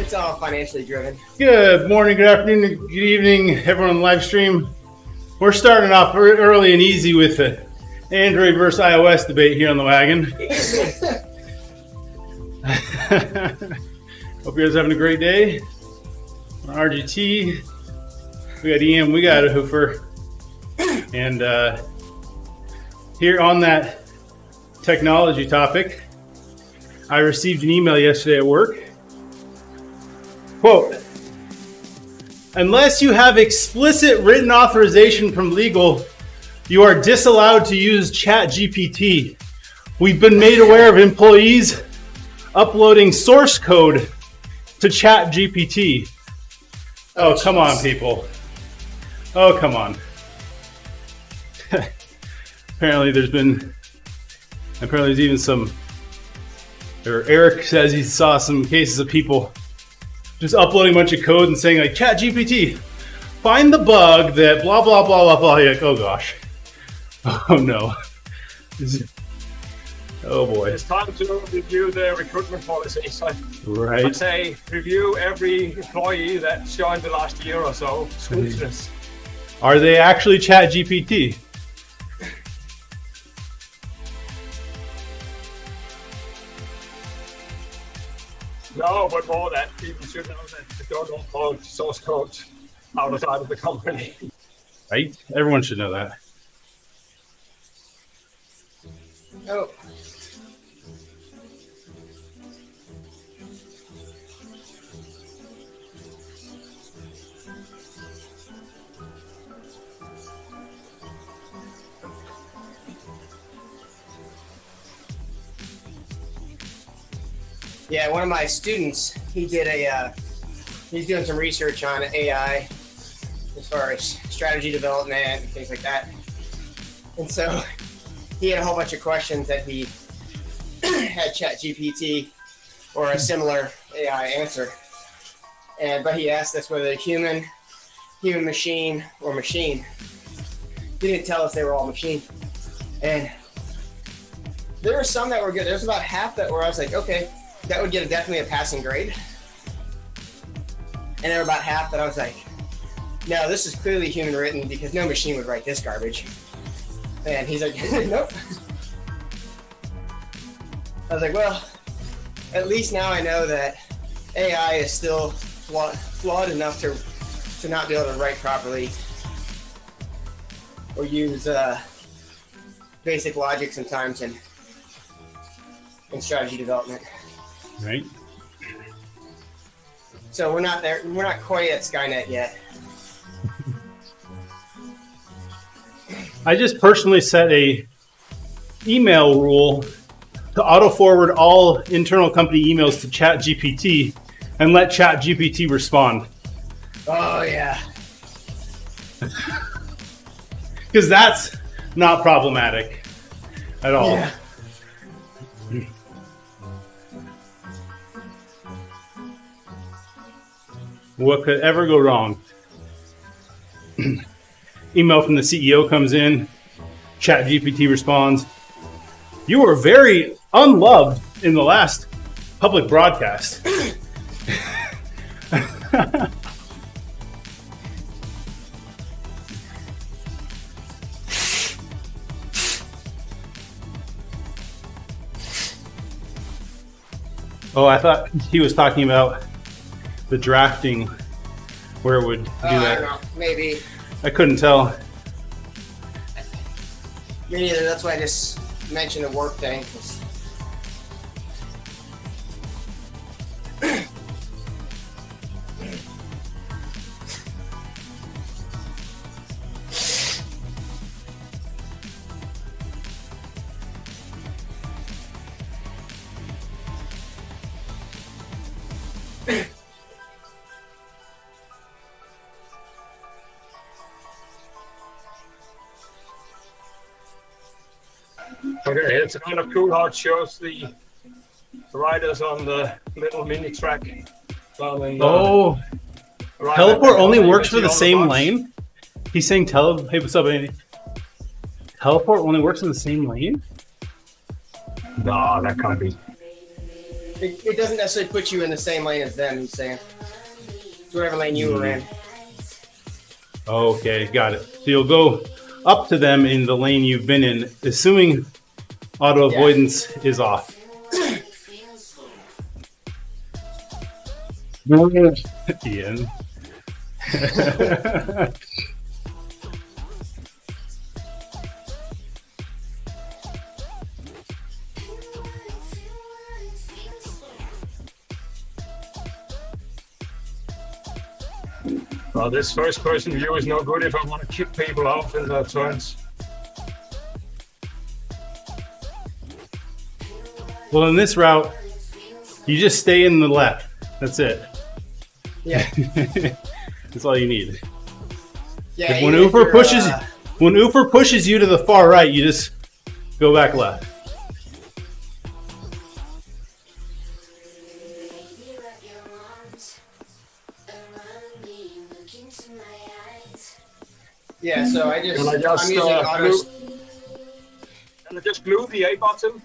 It's all financially driven. Good morning, good afternoon, good evening, everyone on the live stream. We're starting off early and easy with the Android versus iOS debate here on the Wagon. Hope you guys are having a great day. On RGT, we got EM, we got a Hoofer. And here on that technology topic, I received an email yesterday at work. Quote, unless you have explicit written authorization from legal, you are disallowed to use ChatGPT. We've been made aware of employees uploading source code to ChatGPT. Oh, come on, people. Oh, come on. Apparently there's even some, or Eric says he saw some cases of people just uploading a bunch of code and saying like, ChatGPT, find the bug that blah, blah, blah, blah, blah. You're like, oh gosh. Oh no. Oh boy. It's time to review the recruitment policies. Right. I'd say review every employee that's joined the last year or so. Scrutinous. Are they actually ChatGPT? No, but more that people should know that they don't upload source code outside of the company. Right? Everyone should know that. Oh. Yeah, one of my students, he's doing some research on AI as far as strategy development and things like that. And so he had a whole bunch of questions that he had ChatGPT or a similar AI answer. But he asked us whether human machine, or machine. He didn't tell us they were all machine. And there were some that were good. There's about half that where I was like, okay, that would get definitely a passing grade. And there were about half that I was like, no, this is clearly human written because no machine would write this garbage. And he's like, nope. I was like, well, at least now I know that AI is still flawed enough to not be able to write properly or use basic logic sometimes in strategy development. Right. So we're not there. We're not quite at Skynet yet. I just personally set a email rule to auto forward all internal company emails to ChatGPT and let ChatGPT respond. Oh yeah. Because that's not problematic at all. Yeah. What could ever go wrong? Email from the CEO comes in, ChatGPT responds, you were very unloved in the last public broadcast. Oh, I thought he was talking about the drafting where it would do that. I don't know. Maybe. I couldn't tell. Me neither. That's why I just mentioned the work thing. Okay, it's kind of cool how it shows the riders on the little mini track. Oh, teleport only works for the same lane? He's saying hey, what's up, Andy? Teleport only works in the same lane? No, that can't be. It doesn't necessarily put you in the same lane as them, he's saying. It's whatever lane you were in. Okay, got it. So you'll go up to them in the lane you've been in, assuming auto avoidance is off. Ian. Well, this first person view is no good if I want to kick people off in their turns. Well, in this route, you just stay in the left. That's it. Yeah. That's all you need. Yeah. When Ufer pushes you to the far right, you just go back left. Yeah, so I'm using auto. And I just glue the A button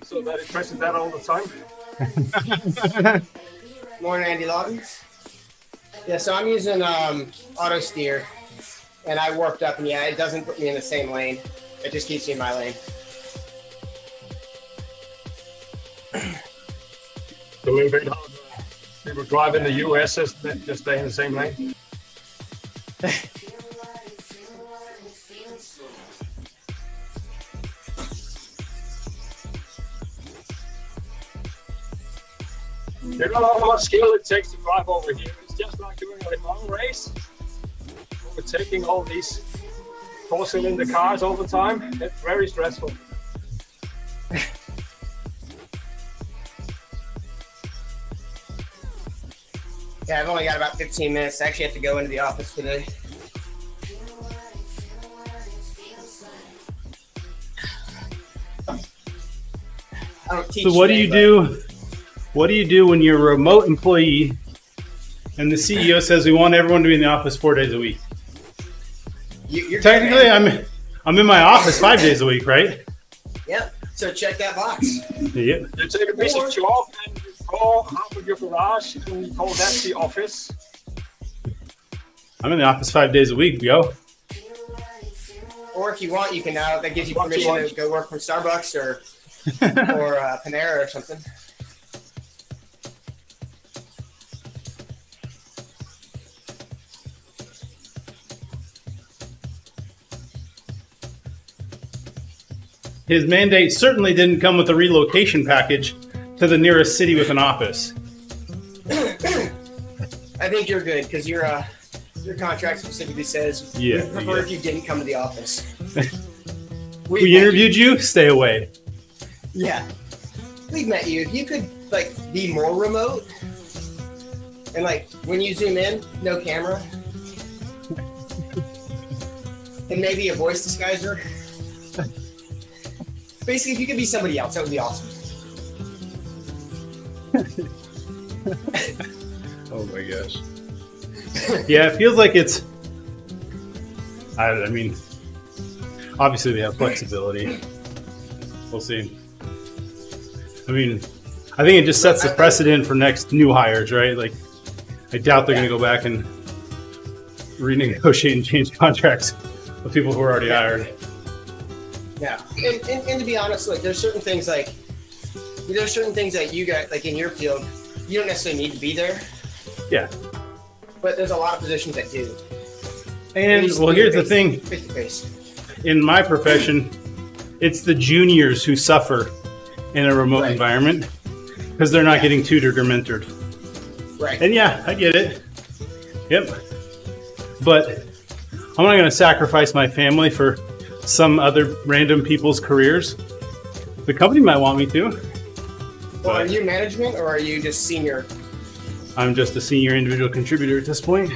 so that it presses that all the time. Morning, Andy Lawton. Yeah, so I'm using auto steer, and I warped up, and yeah, it doesn't put me in the same lane. It just keeps me in my lane. It's a little bit hard. People drive in the US just stay in the same lane. You don't know how much skill it takes to drive over here. It's just like doing a long race. Overtaking all these four-cylinder cars all the time. It's very stressful. Yeah, I've only got about 15 minutes. I actually have to go into the office today. I don't teach. So what do you do? What do you do when you're a remote employee and the CEO says we want everyone to be in the office 4 days a week? You're Technically, I'm in my office 5 days a week, right? Yep. So check that box. Yep. You take a piece of chalk and you draw half of your garage and you call that the office. I'm in the office 5 days a week, yo. Or if you want, you can now. That gives you permission to go work from Starbucks or Panera or something. His mandate certainly didn't come with a relocation package to the nearest city with an office. I think you're good because your contract specifically says we prefer if you didn't come to the office. We interviewed you, stay away. Yeah. We've met you. If you could be more remote and when you zoom in, no camera. And maybe a voice disguiser. Basically, if you could be somebody else, that would be awesome. Oh my gosh. Yeah, it feels like it's. I mean, obviously they have flexibility. We'll see. I mean, I think it just sets the precedent for next new hires, right? I doubt they're going to go back and renegotiate and change contracts with people who are already hired. Yeah, and to be honest, there's certain things that you got in your field, you don't necessarily need to be there. Yeah. But there's a lot of positions that do. And here's the thing. Face-to-face. In my profession, it's the juniors who suffer in a remote environment because they're not getting tutored or mentored. Right. And yeah, I get it. Yep. But I'm not going to sacrifice my family for some other random people's careers. The company might want me to. Well, are you management or are you just senior? I'm just a senior individual contributor at this point.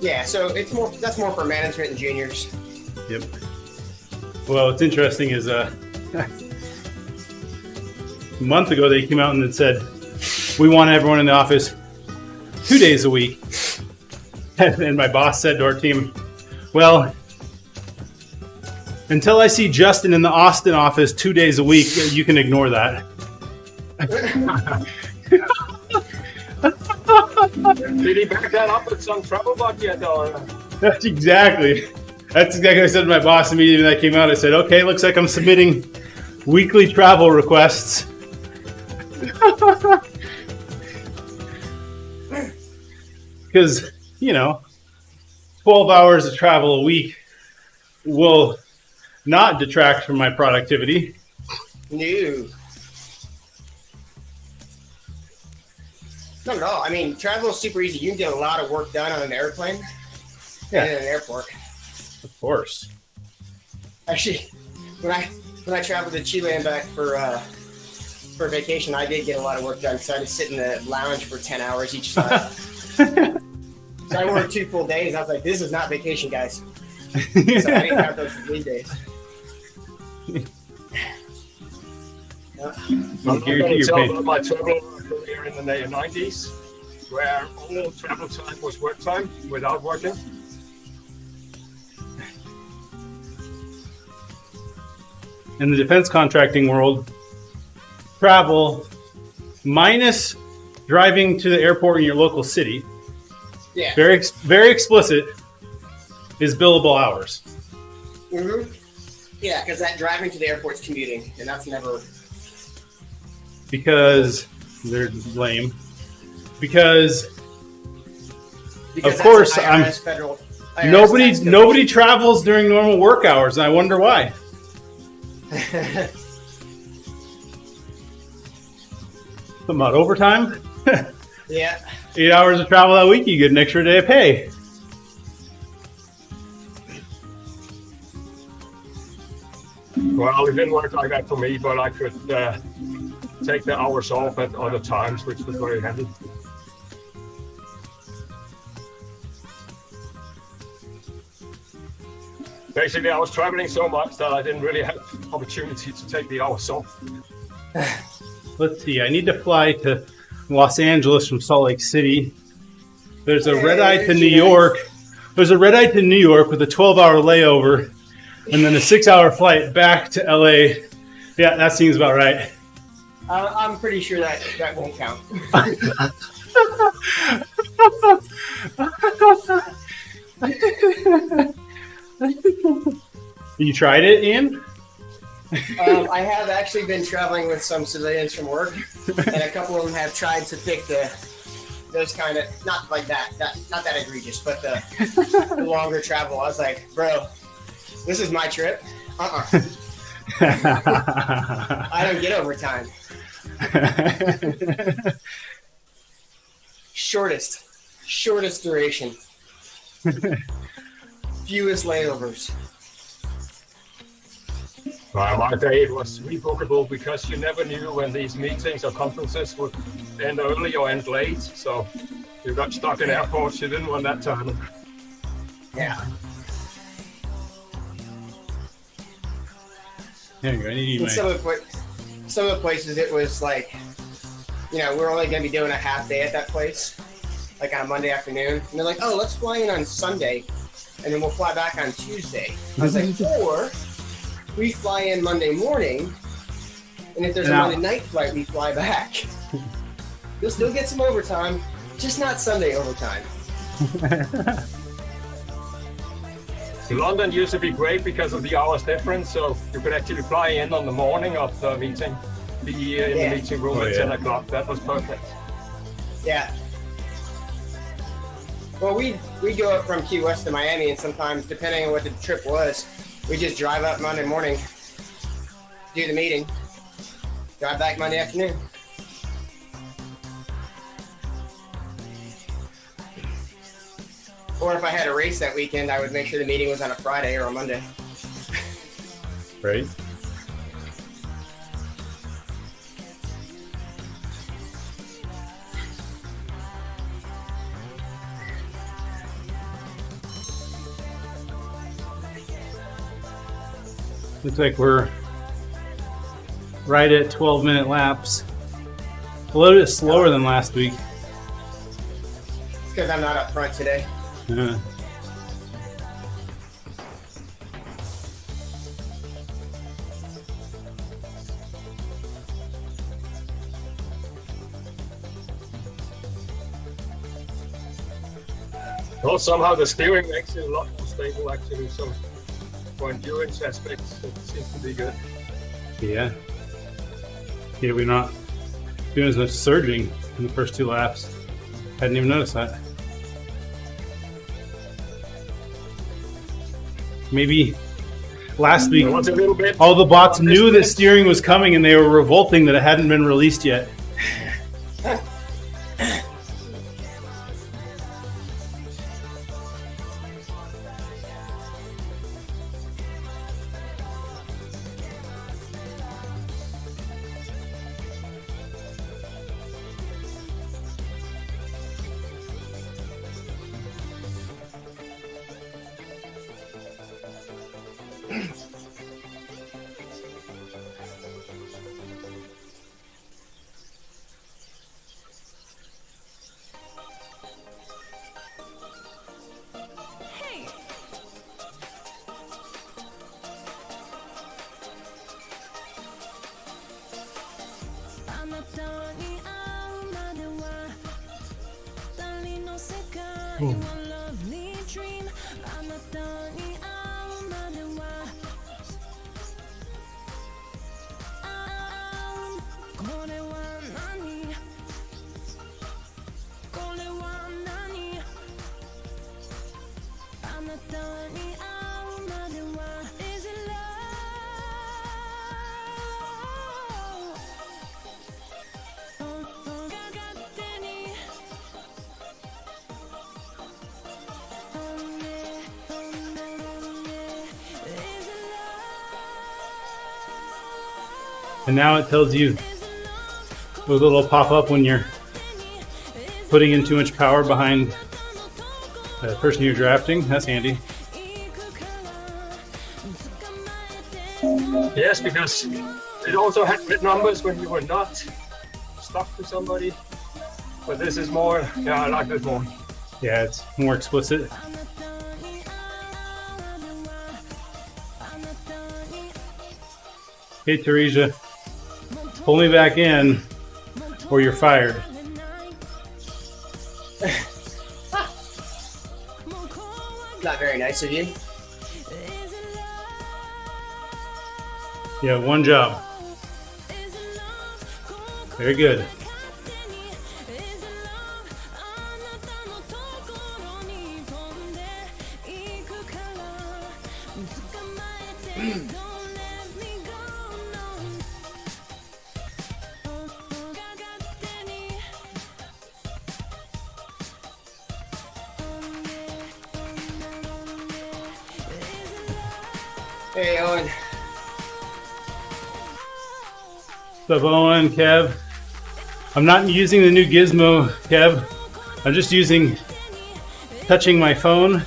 Yeah, so that's more for management and juniors. Yep. Well, what's interesting is a month ago they came out and said, we want everyone in the office 2 days a week. And my boss said to our team, well, until I see Justin in the Austin office 2 days a week, you can ignore that. Did he back that up with some travel budget or? That's exactly what I said to my boss immediately when that came out. I said, okay, looks like I'm submitting weekly travel requests. Because, 12 hours of travel a week will not detract from my productivity. No. Not at all. I mean, travel is super easy. You can get a lot of work done on an airplane and in an airport. Of course. Actually, when I traveled to Chile and back for vacation, I did get a lot of work done because I had to sit in the lounge for 10 hours each time. So I worked 2 full days. I was like, this is not vacation, guys. So I didn't count those as leave days. I'm going to tell about my travel career in the 90s, where all travel time was work time without working. In the defense contracting world, travel minus driving to the airport in your local city, very explicit, is billable hours. Mm-hmm. Yeah, because that driving to the airport's commuting, and that's never... Because they're lame. Because of that's course, an IRS federal nobody travels during normal work hours, and I wonder why. Something about overtime? Yeah. 8 hours of travel that week, you get an extra day of pay. Well, it didn't work like that for me, but I could take the hours off at other times, which was very handy. Basically, I was traveling so much that I didn't really have opportunity to take the hours off. Let's see, I need to fly to Los Angeles from Salt Lake City. There's a red eye to New York. There's a red eye to New York with a 12-hour layover, and then a 6-hour flight back to LA. Yeah, that seems about right. I'm pretty sure that won't count. You tried it, Ian? I have actually been traveling with some civilians from work, and a couple of them have tried to pick those kind of, not like that not that egregious, but the longer travel. I was like, bro, this is my trip. I don't get overtime. Shortest duration. Fewest layovers. Well, my day was rebookable because you never knew when these meetings or conferences would end early or end late. So you got stuck in airports you didn't want that to happen. Yeah. There you go. I need In some of the places, it was like, we're only going to be doing a half day at that place, like on a Monday afternoon. And they're like, oh, let's fly in on Sunday, and then we'll fly back on Tuesday. I was like, or we fly in Monday morning, and if there's a Monday night flight, we fly back. You'll still get some overtime, just not Sunday overtime. London used to be great because of the hours difference, so you could actually fly in on the morning of the meeting, be in the meeting room at 10 o'clock. That was perfect. Yeah. Well, we go up from Key West to Miami, and sometimes, depending on what the trip was, we just drive up Monday morning, do the meeting, drive back Monday afternoon. Or if I had a race that weekend, I would make sure the meeting was on a Friday or a Monday. Right. Looks like we're right at 12-minute laps. A little bit slower than last week. It's because I'm not up front today. Yeah. Well, somehow the steering makes it a lot more stable actually. So for endurance aspects, it seems to be good. Yeah. Yeah, we're not doing as much surging in the first 2 laps. Hadn't even noticed that. Maybe last week So it's a little bit. all the bots knew that steering was coming and they were revolting that it hadn't been released yet. And now it tells you a little pop-up when you're putting in too much power behind the person you're drafting. That's handy. Yes, because it also had red numbers when you were not stuck to somebody. But this is more, yeah, I like this more. Yeah, it's more explicit. Hey, Teresa, pull me back in or you're fired. Not very nice of you. Yeah, one job. Very good. Hey, Owen. What's up, Owen, Kev? I'm not using the new gizmo, Kev. I'm just touching my phone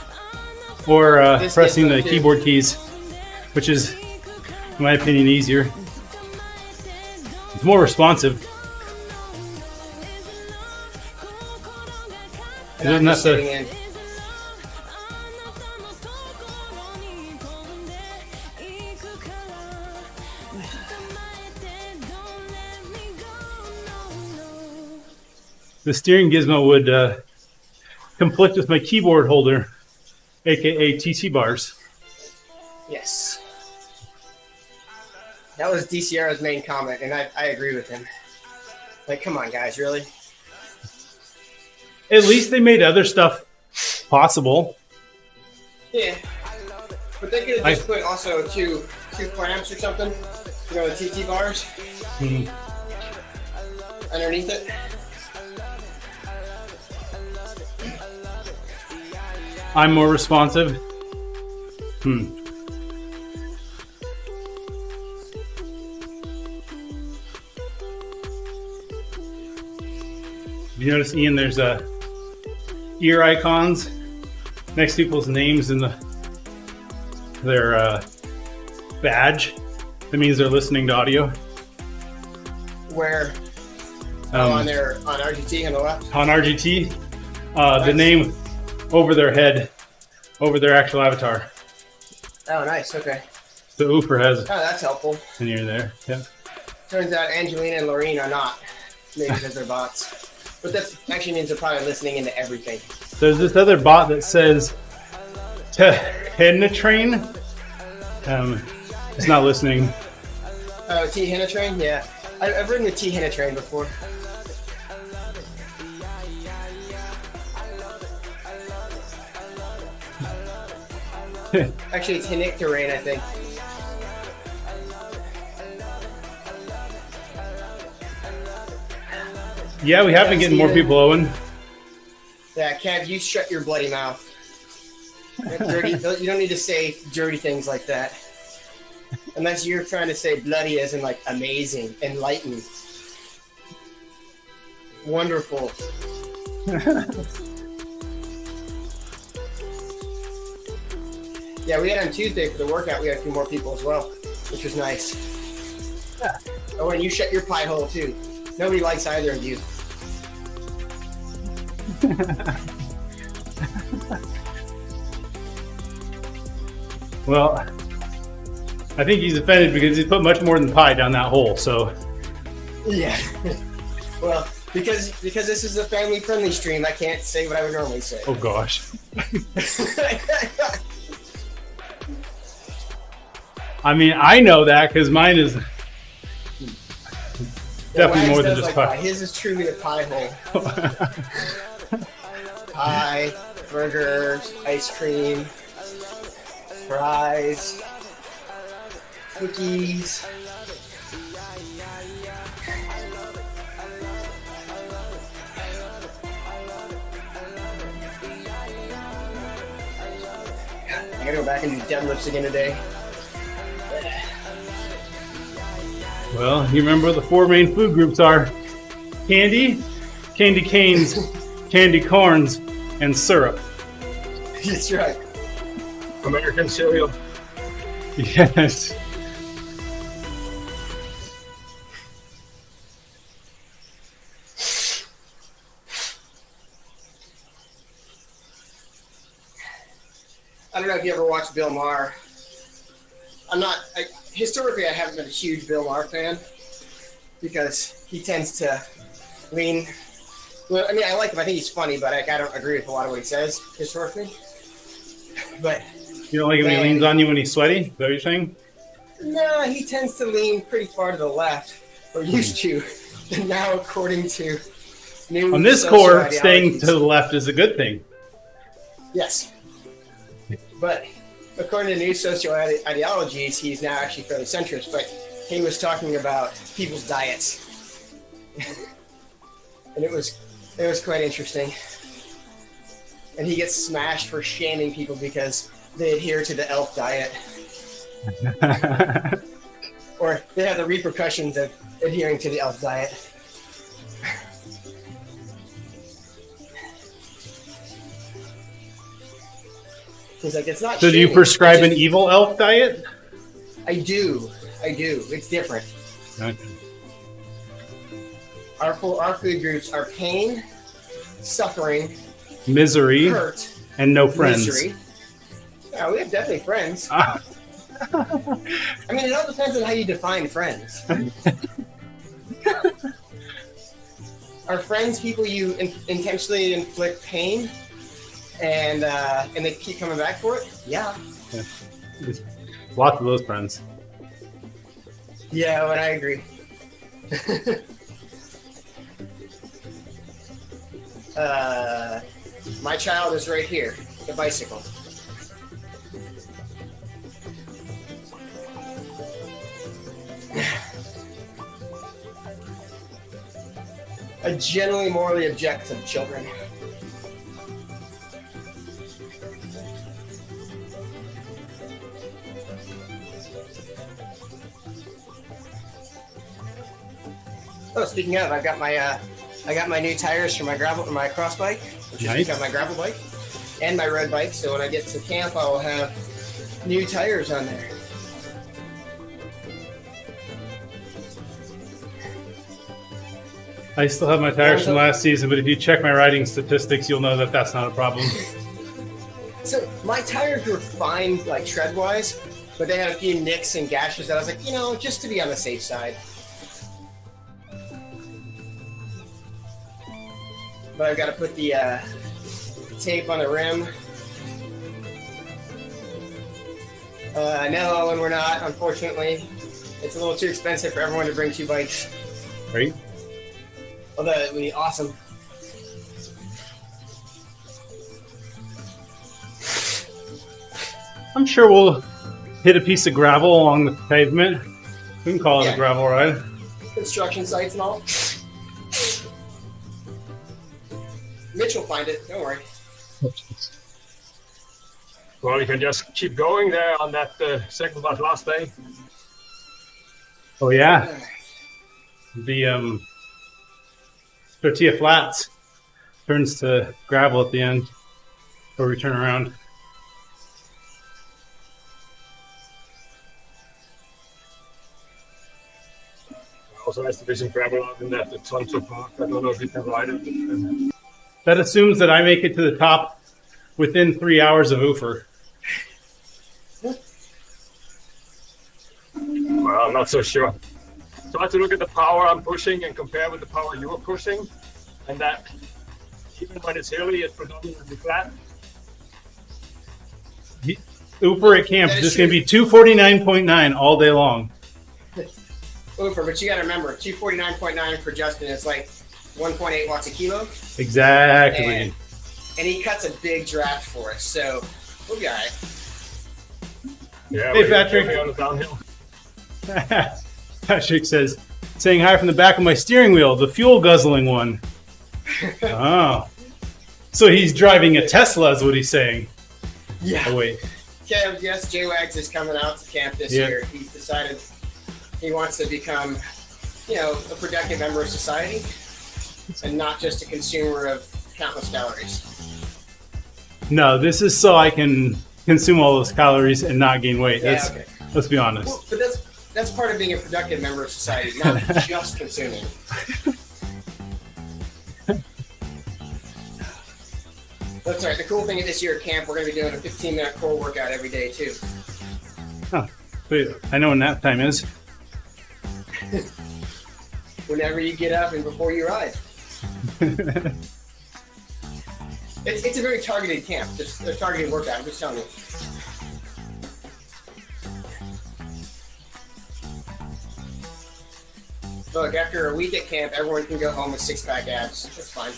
or pressing the keyboard keys, which is, in my opinion, easier. It's more responsive. It doesn't have to. The steering gizmo would conflict with my keyboard holder, aka TC bars. Yes. That was DCR's main comment, and I agree with him. Like, come on, guys, really? At least they made other stuff possible. Yeah. But they could have just put also two clamps or something, you know, the TT bars underneath it. I'm more responsive. You notice, Ian, there's ear icons next to people's names in their badge. That means they're listening to audio. Where? On RGT on the left? On RGT, the name over their head, over their actual avatar. Oh, nice. Okay. So Ooper has. Oh, that's helpful. And you're there. Yeah. Turns out Angelina and Lorene are not, maybe because they're bots. But that actually means they're probably listening into everything. There's this other bot that says Train. It's not listening. Oh, T-Train? Yeah. I've ridden the T-Train before. Actually, it's Terrain, I think. Yeah, we have been getting more people, Owen. Yeah, Kev, you shut your bloody mouth. Dirty, you don't need to say dirty things like that. Unless you're trying to say bloody as in like amazing, enlightened, wonderful. Yeah, we had on Tuesday for the workout, we had a few more people as well, which was nice. Yeah. Oh, and you shut your pie hole too. Nobody likes either of you. Well, I think he's offended because he put much more than pie down that hole, so. Yeah. Well, because this is a family-friendly stream, I can't say what I would normally say. Oh, gosh. I mean, I know that because mine is definitely more than just pie. His is truly a pie hole. Pie, burgers, ice cream, fries, cookies. I gotta go back and do deadlifts again today. Well, you remember what the 4 main food groups are: candy, candy canes, candy corns, and syrup. That's right. American cereal. Yes. I don't know if you ever watched Bill Maher. Historically, I haven't been a huge Bill Maher fan because he tends to lean. Well, I mean, I like him. I think he's funny, but I don't agree with a lot of what he says historically. But You don't like it when he leans on you when he's sweaty? Is that what you're saying? no, he tends to lean pretty far to the left, or used to. And now, according to new On this social core, ideologies- staying to the left is a good thing. Yes. But according to new social ideologies, he's now actually fairly centrist. But he was talking about people's diets, and it was quite interesting. And he gets smashed for shaming people because they adhere to the elf diet, or they have the repercussions of adhering to the elf diet. He's like, it's not. So do you shaming, prescribe it's an just- evil elf diet? I do. It's different. Okay. Our food groups are pain, suffering, Misery hurt, and no friends. misery. Yeah, we have definitely friends. Ah. I mean, it all depends on how you define friends. Are friends people you intentionally inflict pain, and they keep coming back for it? Yeah. Lots of those friends. Yeah, and I agree. My child is right here, the bicycle. I generally morally object to children. Oh, speaking of, I got my new tires for my cross bike, which is Nice. got my gravel bike, and my road bike. So when I get to camp, I will have new tires on there. I still have my tires from last season, but if you check my riding statistics, you'll know that that's not a problem. So my tires were fine, like tread-wise, but they had a few nicks and gashes that I was like, just to be on the safe side. But I've got to put the tape on the rim. No, and we're not, unfortunately. It's a little too expensive for everyone to bring 2 bikes. Right? Although it would be awesome. I'm sure we'll hit a piece of gravel along the pavement. We can call it a gravel ride. Construction sites and all. Mitch will find it, don't worry. Well, you can just keep going there on that second but last day. Oh yeah, the tortilla flats turns to gravel at the end, or we turn around. Also has to be some gravel out in that tons of park. I don't know if you can ride it. That assumes that I make it to the top within 3 hours of Ufer. Well, I'm not so sure. Try to look at the power I'm pushing and compare with the power you are pushing, and that even when it's hilly, it's predominantly flat. Ufer at camp is just going to be 249.9 all day long. Ufer, but you got to remember, 249.9 for Justin is like 1.8 watts a kilo. Exactly. And he cuts a big draft for us, so we'll be all right. Yeah, Hey, Patrick. On the downhill. Patrick says, saying hi from the back of my steering wheel, the fuel guzzling one. Oh. So he's driving a Tesla is what he's saying. Yeah. Oh, wait. Kev, yes, J-Wags is coming out to camp this year. He's decided he wants to become, a productive member of society and not just a consumer of countless calories. No, this is so I can consume all those calories and not gain weight. Okay. Let's be honest. Well, but that's part of being a productive member of society, not just consuming. That's all right. The cool thing this year at camp, we're going to be doing a 15-minute core workout every day, too. Oh, wait, I know when nap time is. Whenever you get up and before you ride. It's a very targeted camp. It's a targeted workout, I'm just telling you. Look, after a week at camp, everyone can go home with 6-pack abs. That's fine.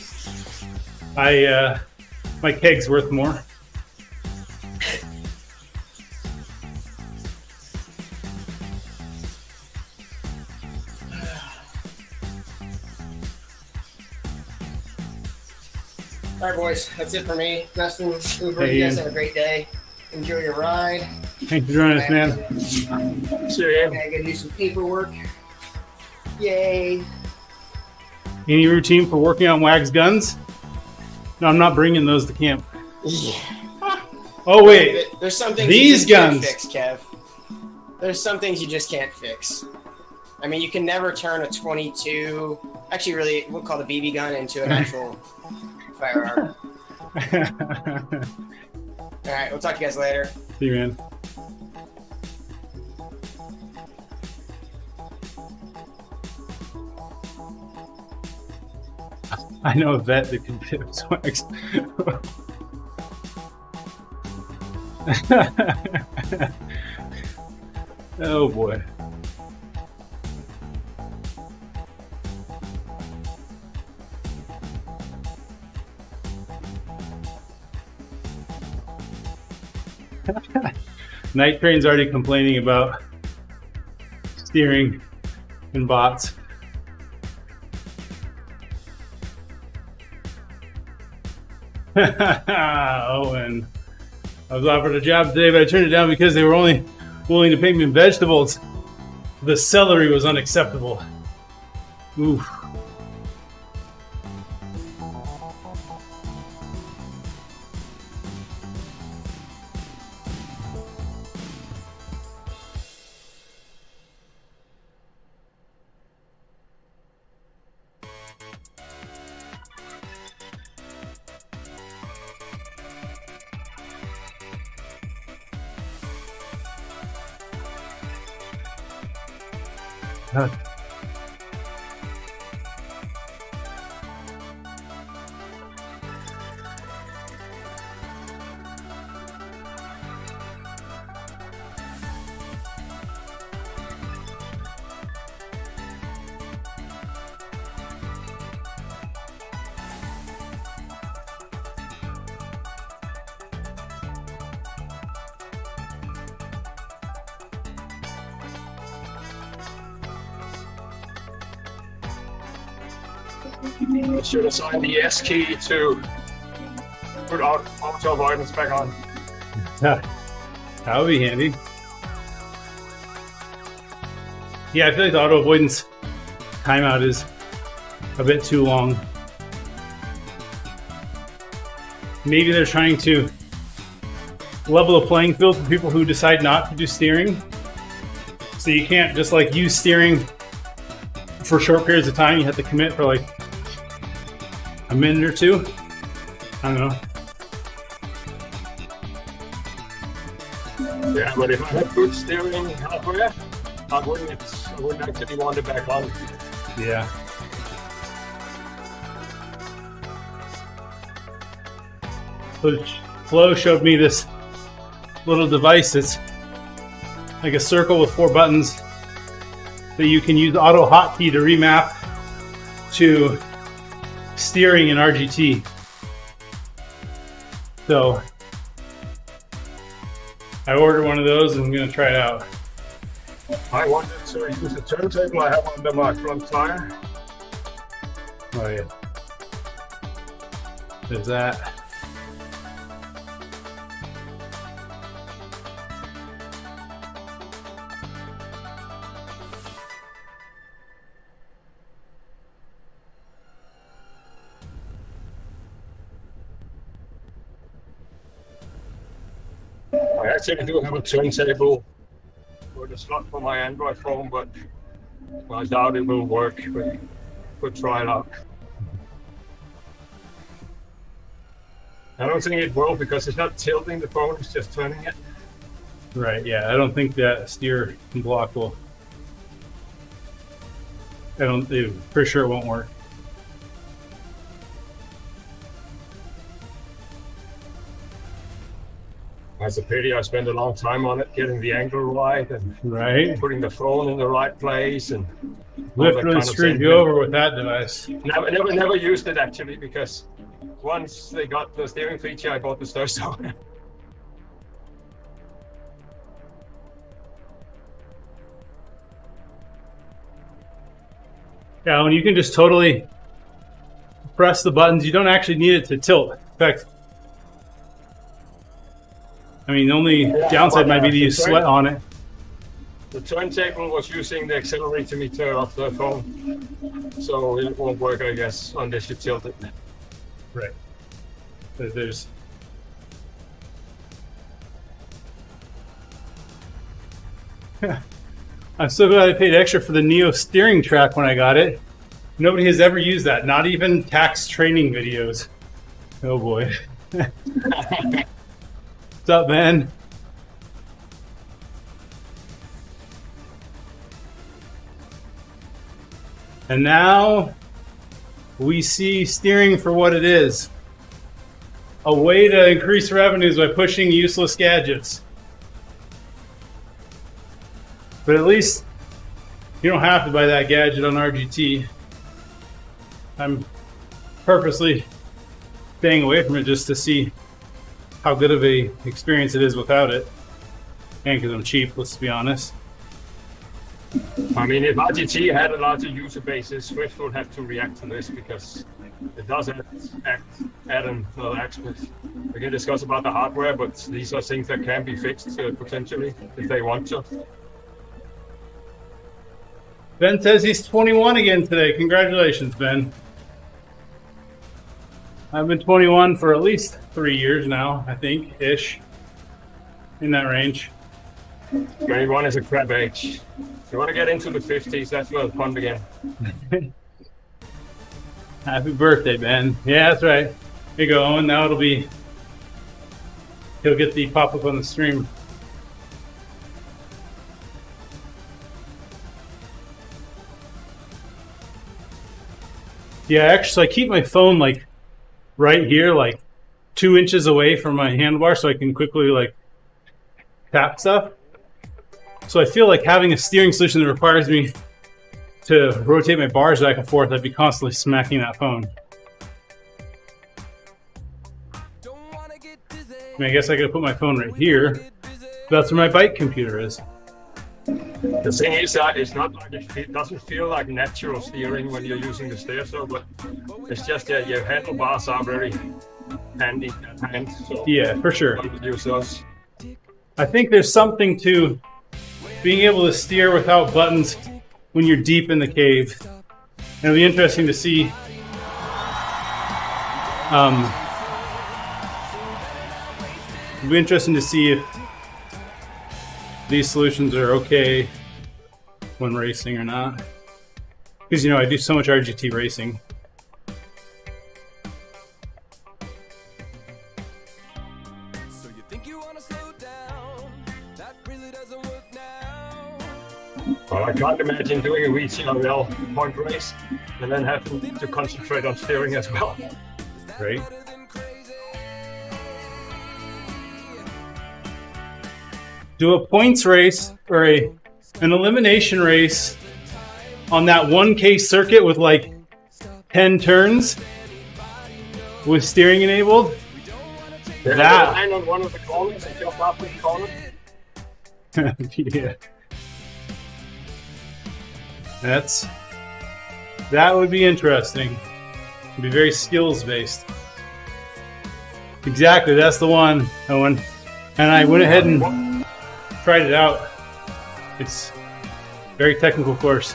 My keg's worth more. All right, boys, that's it for me. Dustin, Uber, Hey, you guys Ian. have a great day. Enjoy your ride. Thanks for joining us, man. See you again. I gotta do some paperwork. Yay. Any routine for working on Wag's guns? No, I'm not bringing those to camp. Yeah. Oh, wait. There's some things These you just can't guns. fix, Kev. There's some things you just can't fix. I mean, you can never turn a 22, actually really, we'll call the BB gun into an actual firearm. All right, we'll talk to you guys later. See you, man. I know a vet that can fit Wags. Oh boy. Night Train's already complaining about steering and bots. Owen. I was offered a job today, but I turned it down because they were only willing to pay me in vegetables. The celery was unacceptable. Oof. I should assign the S key to put auto avoidance back on. That would be handy. Yeah, I feel like the auto avoidance timeout is a bit too long. Maybe they're trying to level the playing field for people who decide not to do steering. So you can't just like use steering for short periods of time. You have to commit for like a minute or two. I don't know. Yeah, but if I had good steering hardware, I wouldn't actually want it back on. Yeah. So Flo showed me this little device. It's like a circle with 4 buttons that you can use auto hotkey to remap to steering in RGT. So I ordered one of those and I'm going to try it out. I wanted to use the turntable I have under my front tire. Oh yeah. There's that. I actually do have a turntable for the slot for my Android phone, but I doubt it will work. But could try it out. I don't think it will because it's not tilting the phone; it's just turning it. Right. Yeah. I don't think that steer block will. It for sure won't work. That's a pity. I spent a long time on it, getting the angle right and putting the phone in the right place and Lyft really screwed you over with that device. Never used it actually because once they got the steering feature, I bought the Stir Stone. Yeah, when you can just totally press the buttons, you don't actually need it to tilt. In fact, I mean, the only downside might be to use sweat on it. The turntable was using the accelerometer of the phone, so it won't work, I guess, unless you tilt it. Right. There's. I'm so glad I paid extra for the Neo steering track when I got it. Nobody has ever used that, not even tax training videos. Oh boy. What's up, man? And now we see steering for what it is. A way to increase revenues by pushing useless gadgets. But at least you don't have to buy that gadget on RGT. I'm purposely staying away from it just to see how good of a experience it is without it. And because I'm cheap, let's be honest. I mean, if RGT had a larger user base, Swift would have to react to this because it does add another aspect. We can discuss about the hardware, but these are things that can be fixed potentially if they want to. Ben says he's 21 again today. Congratulations, Ben. I've been 21 for at least 3 years now, I think, ish. In that range. 21 is a crap age. If you want to get into the 50s, that's where the fun begins. Happy birthday, Ben. Yeah, that's right. Here you go, Owen. Now he'll get the pop-up on the stream. Yeah, actually, I keep my phone like right here, like 2 inches away from my handlebar, so I can quickly like tap stuff. So I feel like having a steering solution that requires me to rotate my bars back and forth, I'd be constantly smacking that phone. I mean, I guess I could put my phone right here. That's where my bike computer is. The thing is that it's not like it doesn't feel like natural steering when you're using the steer so, but it's just that your handlebars are very handy at hand. So Yeah, for sure. you use those. I think there's something to being able to steer without buttons when you're deep in the cave. And it'll be interesting to see. It'll be interesting to see if these solutions are okay when racing or not. Because, you know, I do so much RGT racing. So you think you wanna slow down? That really doesn't work now. Well, I can't imagine doing a VCRL point race and then having to concentrate on steering as well. Right? Better than crazy. Do a points race or an elimination race on that 1K circuit with like 10 turns with steering enabled. That- Land on one of the corners and jump up in the corner. Yeah. That would be interesting. It'd be very skills based. Exactly, that's the one, Owen. And I went ahead and tried it out. It's a very technical course.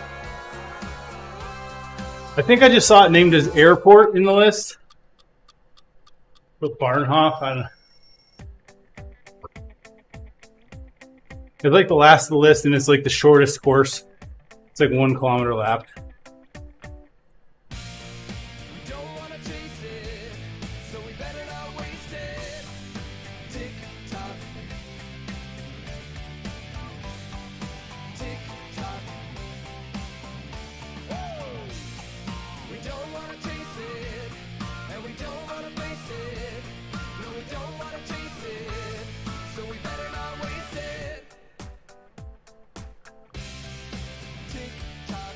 I think I just saw it named as Airport in the list. With Barnhof, I don't know. It's like the last of the list, and it's like the shortest course. It's like 1 kilometer lap. We don't wanna chase it, so we better not waste it. Tick tock. Tick tock. We don't wanna chase it, and we don't wanna face it. No, we don't wanna chase it, so we better not waste it. Tick tock.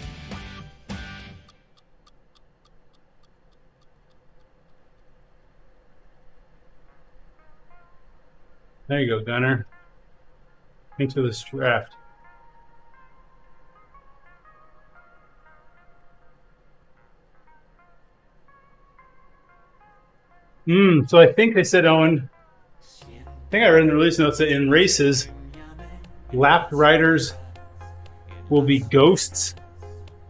There you go, Gunner. Thanks for this draft. So I think they said, Owen, I think I read in the release notes that in races, lapped riders will be ghosts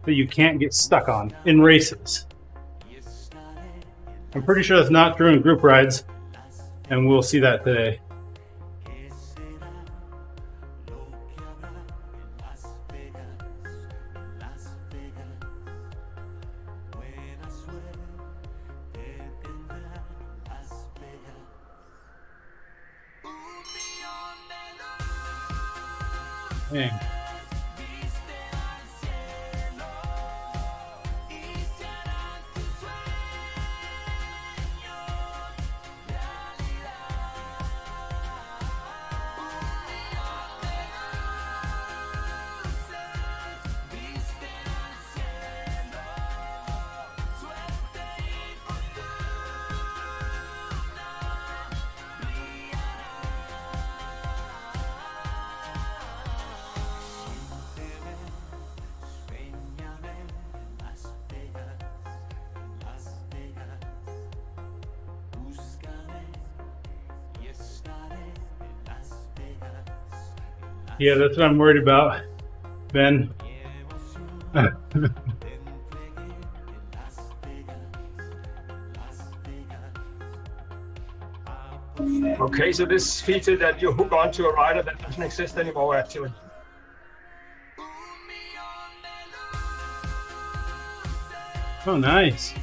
that you can't get stuck on in races. I'm pretty sure that's not true in group rides, and we'll see that today. Dang. Yeah, that's what I'm worried about, Ben. Okay, so this feature that you hook onto a rider that doesn't exist anymore, actually. Oh, nice.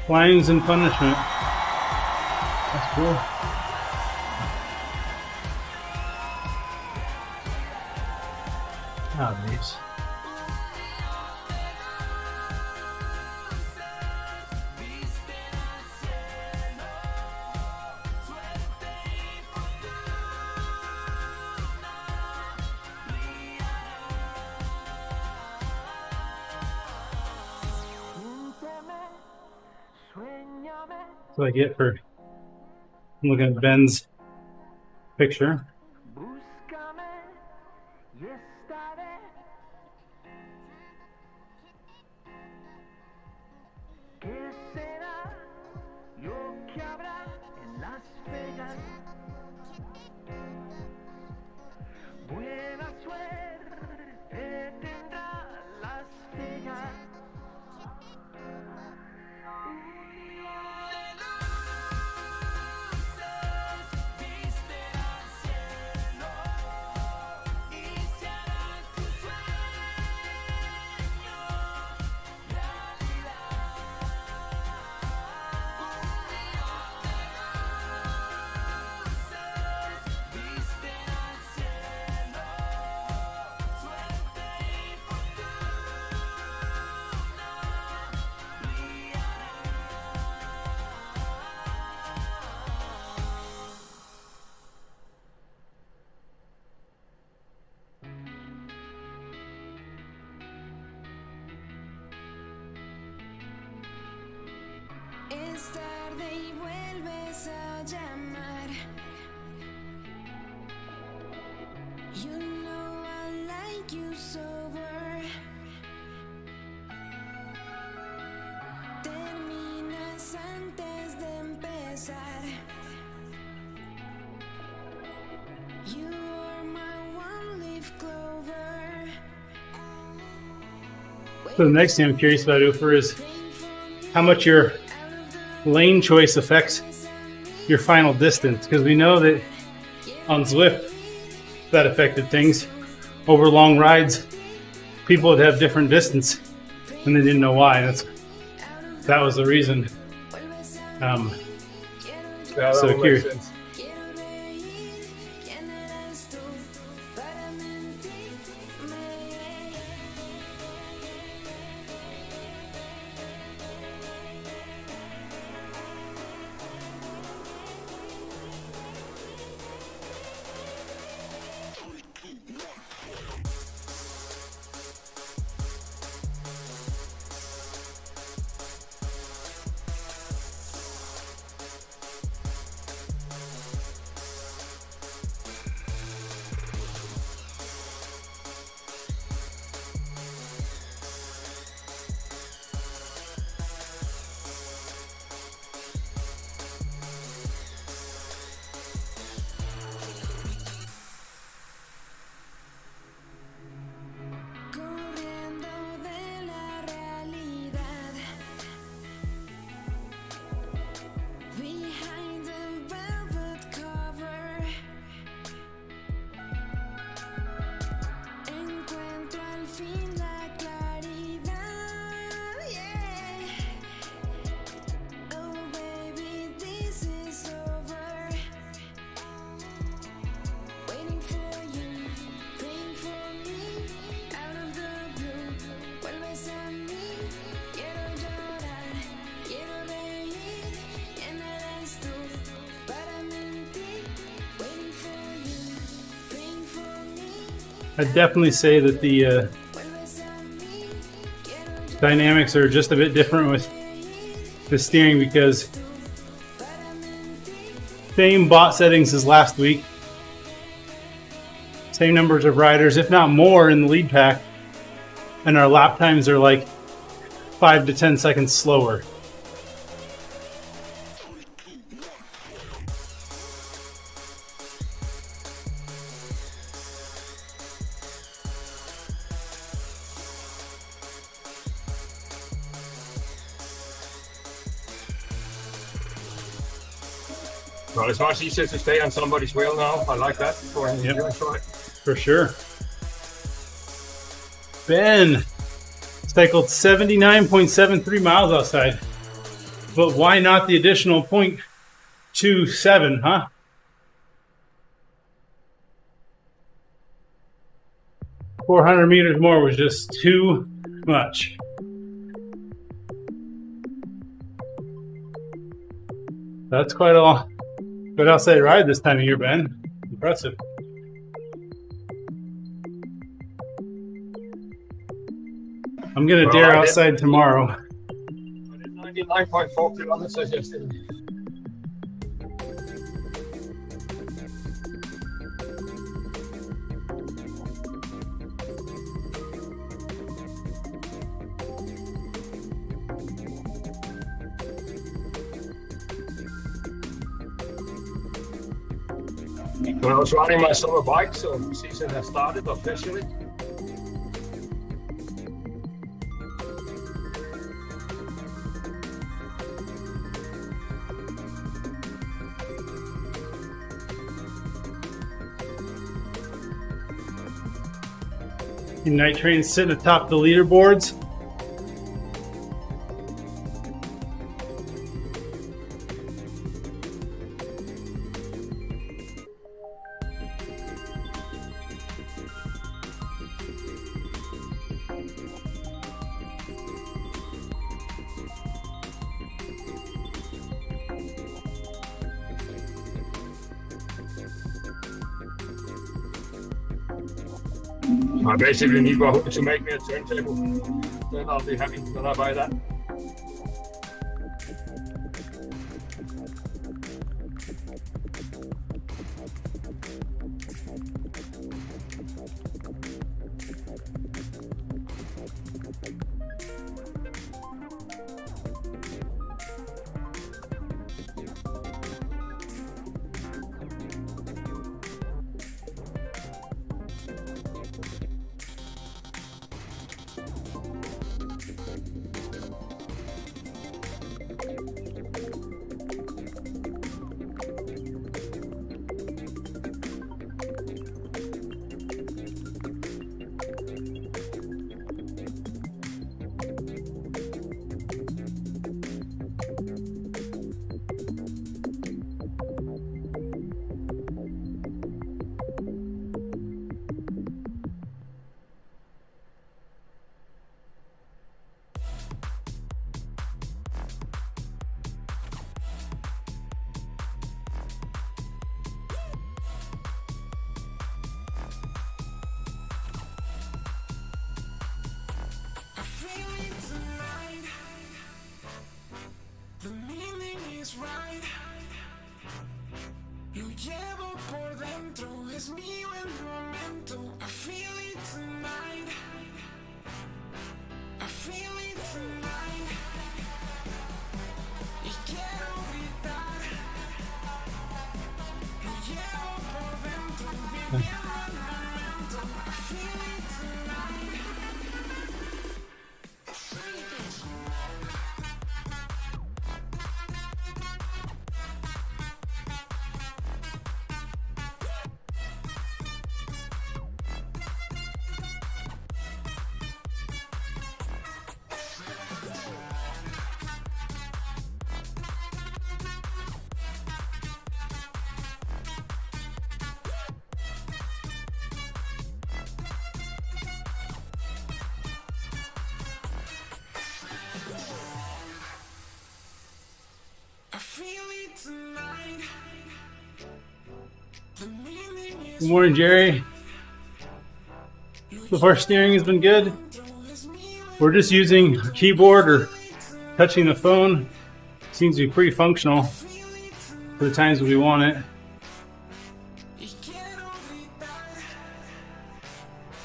Flyings and punishment. That's cool. Oh, nice. That's what I get for looking at Ben's picture. You are my one-leaf clover. So the next thing I'm curious about, Ufer, is how much your lane choice affects your final distance. Because we know that on Zwift, that affected things. Over long rides, people would have different distance, and they didn't know why. That was the reason. Yeah, that So would make curious. sense. Corriendo de la realidad. Behind the velvet cover. Encuentro al fin la claridad. Yeah. Oh baby, this is over. Waiting for you, praying for me. Out of the blue, vuelves a mí. Quiero llorar, quiero reír. ¿Quién eres tú para mentir? Waiting for you, praying for me. I'd definitely say that the Vuelves a mí. Quiero llorar dynamics are just a bit different with the steering, because para mentir. same bot settings as last week. Same numbers of riders, if not more, in the lead pack. And our lap times are like 5 to 10 seconds slower. Well, it's much easier to stay on somebody's wheel now. I like that. Going Yep. doing right. For sure. Ben cycled 79.73 miles outside. But why not the additional 0.27, huh? $400 meters more was just too much. That's quite a good outside ride this time of year, Ben. Impressive. I'm gonna Well, dare I did- outside tomorrow. I did 99.4 kilometers yesterday. When I was riding my summer bike, so the season has started officially. Night Train's sitting atop the leaderboards. I basically need Wahoo to make me a turntable. Then I'll be happy when I buy that. feel it tonight. The meaning is right. Lo llevo por dentro, es mío el momento. I feel it tonight. I feel it tonight. Y quiero gritar. Lo llevo por dentro, viviendo el momento. I feel it tonight. I feel it tonight. The meaning is Good morning, Jerry. So far, steering has been good. We're just using a keyboard or touching the phone. Seems to be pretty functional for the times we want it.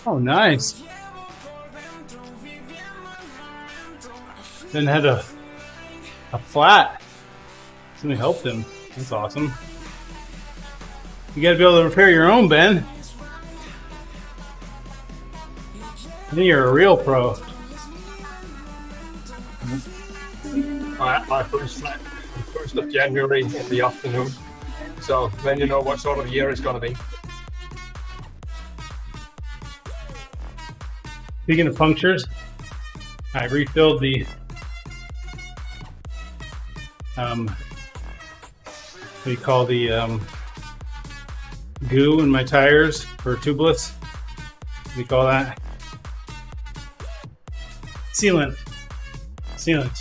Oh, nice. Then had a flat. Somebody helped him. That's awesome. You got to be able to repair your own, Ben. I think you're a real pro. My first flat, 1st of January in the afternoon. So then you know what sort of year it's going to be. Speaking of punctures, I refilled the what do you call the goo in my tires for tubeless? What do you call that? Sealant. Sealant.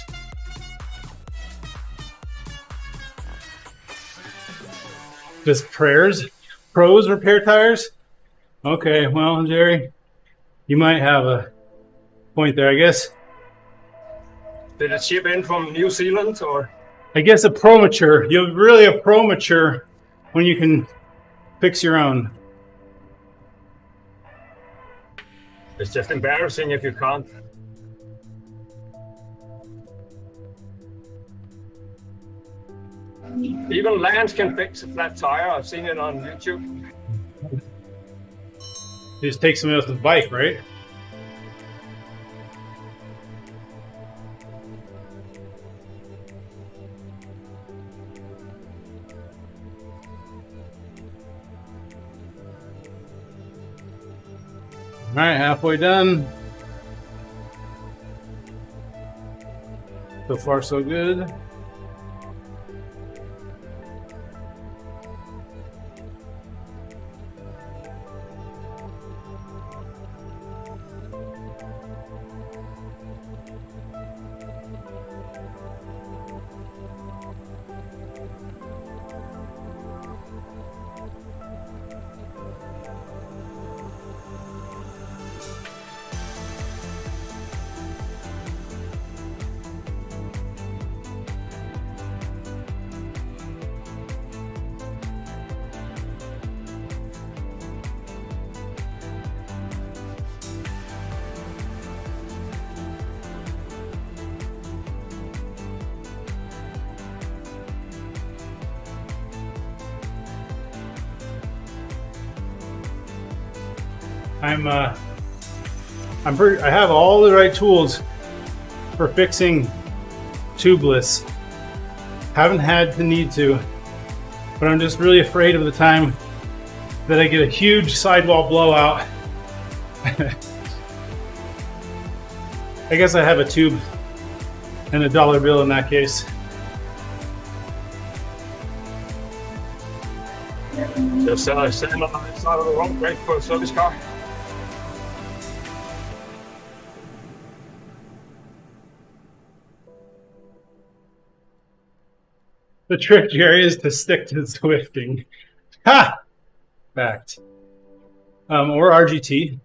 Does pros repair tires? Okay, well, Jerry, you might have a point there, I guess. Did it ship in from New Zealand or? I guess a pro mature. You're really a pro mature when you can fix your own. It's just embarrassing if you can't. Even Lance can fix a flat tire. I've seen it on YouTube. You just take somebody else's bike, right? All right, halfway done. So far, so good. I have all the right tools for fixing tubeless. Haven't had the need to, but I'm just really afraid of the time that I get a huge sidewall blowout. I guess I have a tube and a dollar bill in that case. Just sitting on the side of the road, great for a service car. The trick, Jerry, is to stick to Zwifting. Ha! Fact. Or RGT.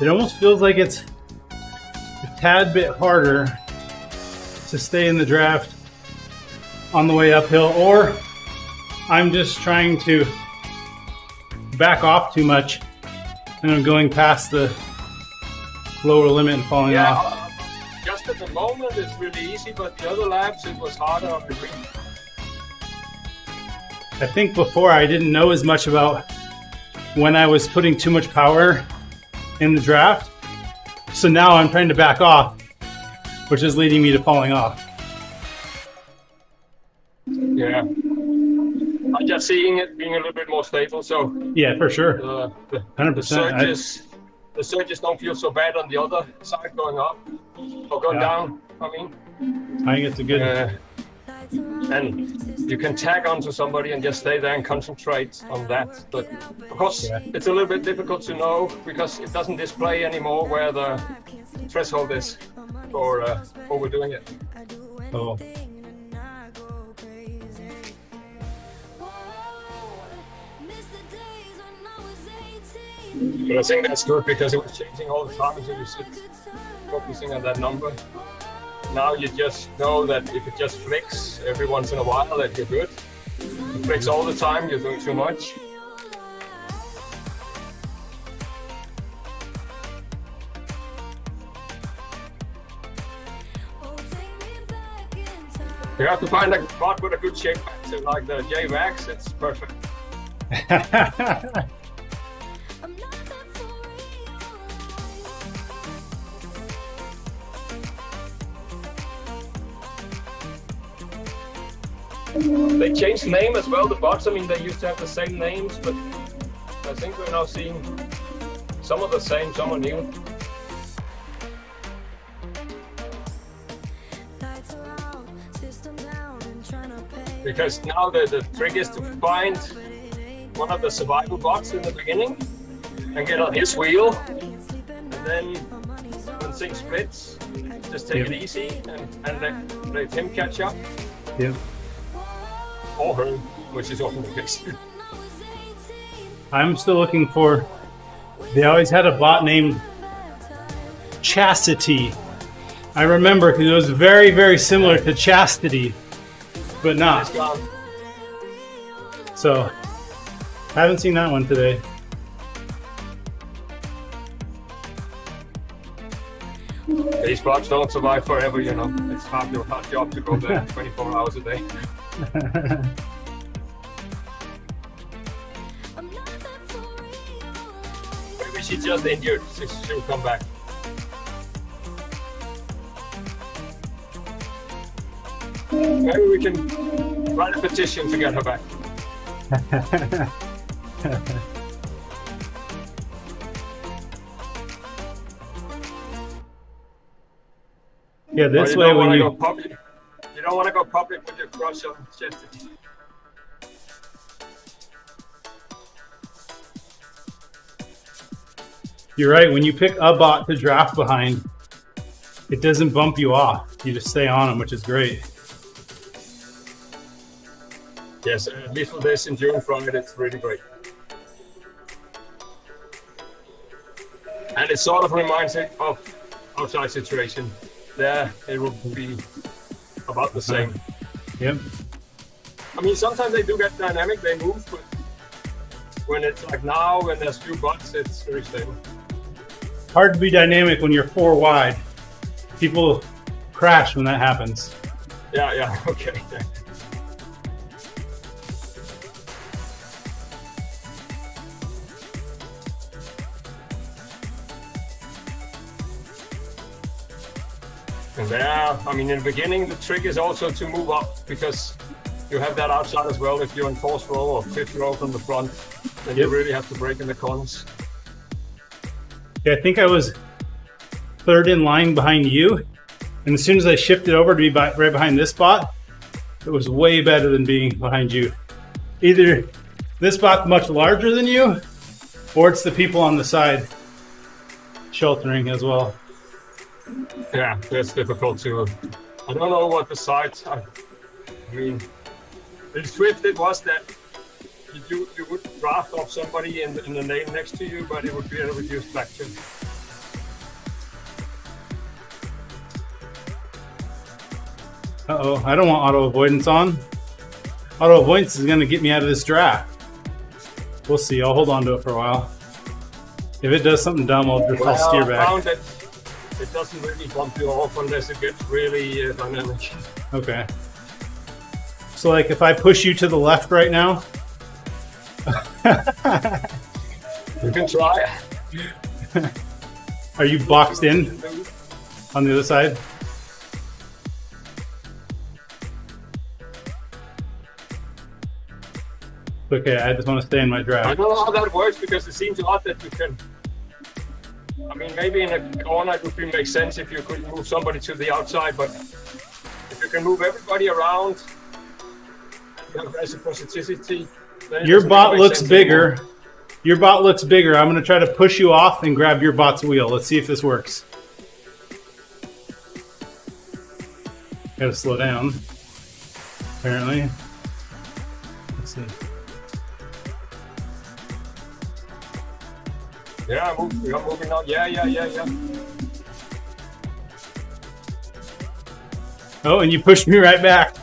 it almost feels like it's a tad bit harder to stay in the draft on the way uphill, or I'm just trying to back off too much and I'm going past the lower limit and falling off. Just at the moment it's really easy, but the other laps it was harder on the green. I think before I didn't know as much about when I was putting too much power in the draft. So now I'm trying to back off, which is leading me to falling off. Yeah. I'm just seeing it being a little bit more stable, so Yeah, for sure. the 100%. the surges don't feel so bad on the other side going up or going down. I mean, I think it's a good. and you can tag onto somebody and just stay there and concentrate on that. But of course, it's a little bit difficult to know because it doesn't display anymore where the threshold is for overdoing it. Oh. But I think that's good because it was changing all the time, so you sit focusing on that number. Now you just know that if it just flicks every once in a while, that you're good. If it flicks all the time, you're doing too much. You have to find a bot with a good shape factor, like the J-Max, it's perfect. They changed the name as well, the bots. I mean, they used to have the same names, but I think we're now seeing some of the same, some are new. Because now the trick is to find one of the survival bots in the beginning and get on his wheel, and then when things splits, just take it easy and let him catch up. Yeah. Or her, which is often the case. I'm still looking for. They always had a bot named Chastity. I remember because it was very, very similar to Chastity, but not. It's gone. So, haven't seen that one today. These bots don't survive forever, you know. It's hard job to go there 24 hours a day. Maybe she's just injured. She'll come back. Maybe we can write a petition to get her back. Yeah, this Or way when you. You don't want to go public with your crush on Chastity. You're right. When you pick a bot to draft behind, it doesn't bump you off. You just stay on them, which is great. Yes, at least for this endurance from it, it's really great. And it sort of reminds me of outside situation. There, it will be about the same. Yep. I mean, sometimes they do get dynamic, they move, but when it's like now, when there's few bots, it's very stable. Hard to be dynamic when you're 4 wide. People crash when that happens. Yeah, okay. And there, I mean, in the beginning, the trick is also to move up because you have that outside as well. If you're in 4th row or 5th row from the front, then you really have to break in the corners. Yeah, I think I was 3rd in line behind you. And as soon as I shifted over to be right behind this bot, it was way better than being behind you. Either this bot's much larger than you, or it's the people on the side sheltering as well. Yeah, that's difficult too. I don't know what the sides are. I mean, in Swift it was that you would draft off somebody in the lane next to you, but it would be a reduced factor. Uh-oh, I don't want auto avoidance on. Auto avoidance is going to get me out of this draft. We'll see. I'll hold on to it for a while. If it does something dumb, I'll steer I back. found that it doesn't really bump you off unless it gets really dynamic. Okay. So like if I push you to the left right now, You can try. are you boxed in on the other side? Okay, I just want to stay in my I draft. don't know how that works because it seems odd that you can. I mean, maybe in a corner it would make sense if you could move somebody to the outside, but if you can move everybody around, you have reciprocity. then it Your doesn't bot make looks sense bigger. anymore. Your bot looks bigger. I'm going to try to push you off and grab your bot's wheel. Let's see if this works. Gotta slow down, apparently. Let's see. Yeah, you're moving on. Yeah. Oh, and you pushed me right back.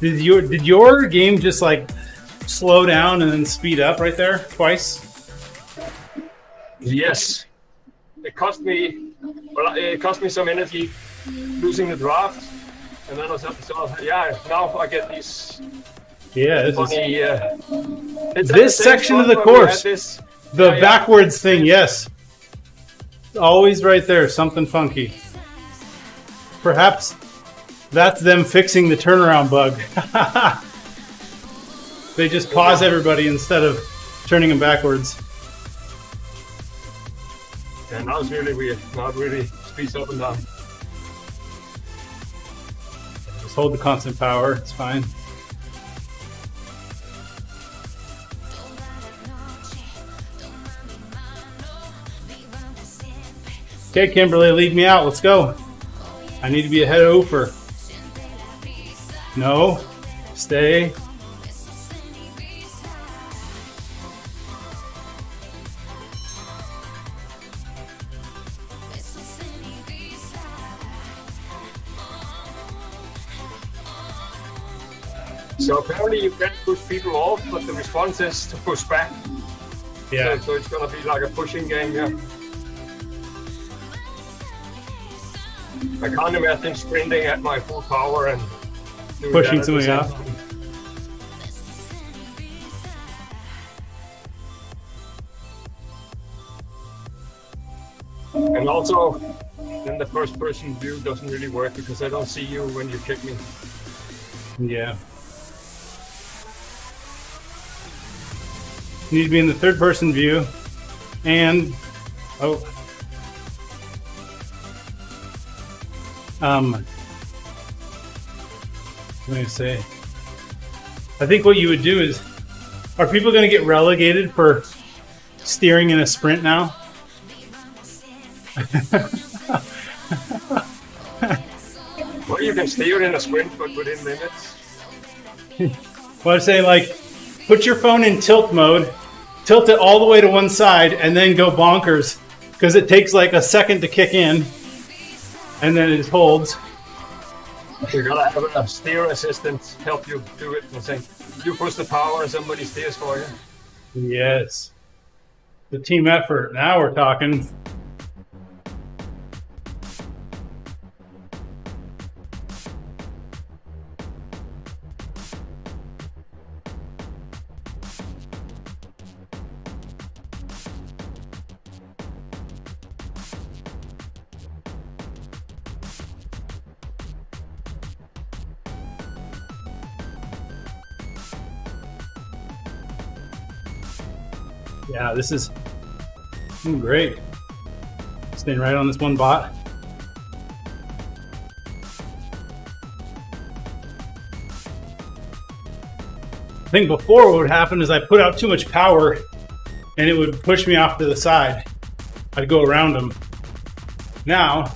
Did your game just like slow down and then speed up right there twice? Yes. It cost me some energy losing the draft, and then I was now I get these Yeah, this is funny. It's This section of the course. the backwards thing. Yes, always right there. Something funky. Perhaps that's them fixing the turnaround bug. They just pause everybody instead of turning them backwards. Yeah, now it's really weird. Now it really speeds up and down. Just hold the constant power. It's fine. Okay, Kimberly, lead me out. Let's go. I need to be ahead of Ofer. No. Stay. So apparently you can push people off, but the response is to push back. Yeah. So it's gonna be like a pushing game, yeah. I can't imagine sprinting at my full power and doing Pushing that at the something same out. time. And also, then the first person view doesn't really work because I don't see you when you kick me. Yeah. You need to be in the third person view. And let me say. I think what you would do is, are people going to get relegated for steering in a sprint now? Well, you can steer in a sprint, but within limits. Well, I'm saying, like, put your phone in tilt mode, tilt it all the way to one side, and then go bonkers, because it takes like a second to kick in, and then it just holds. You gotta have a steer assistant help you do it. I think you push the power and somebody steers for you. Yes. The team effort. Now we're talking. Yeah, this is great. Staying right on this one bot. I think before what would happen is I put out too much power and it would push me off to the side. I'd go around them. Now,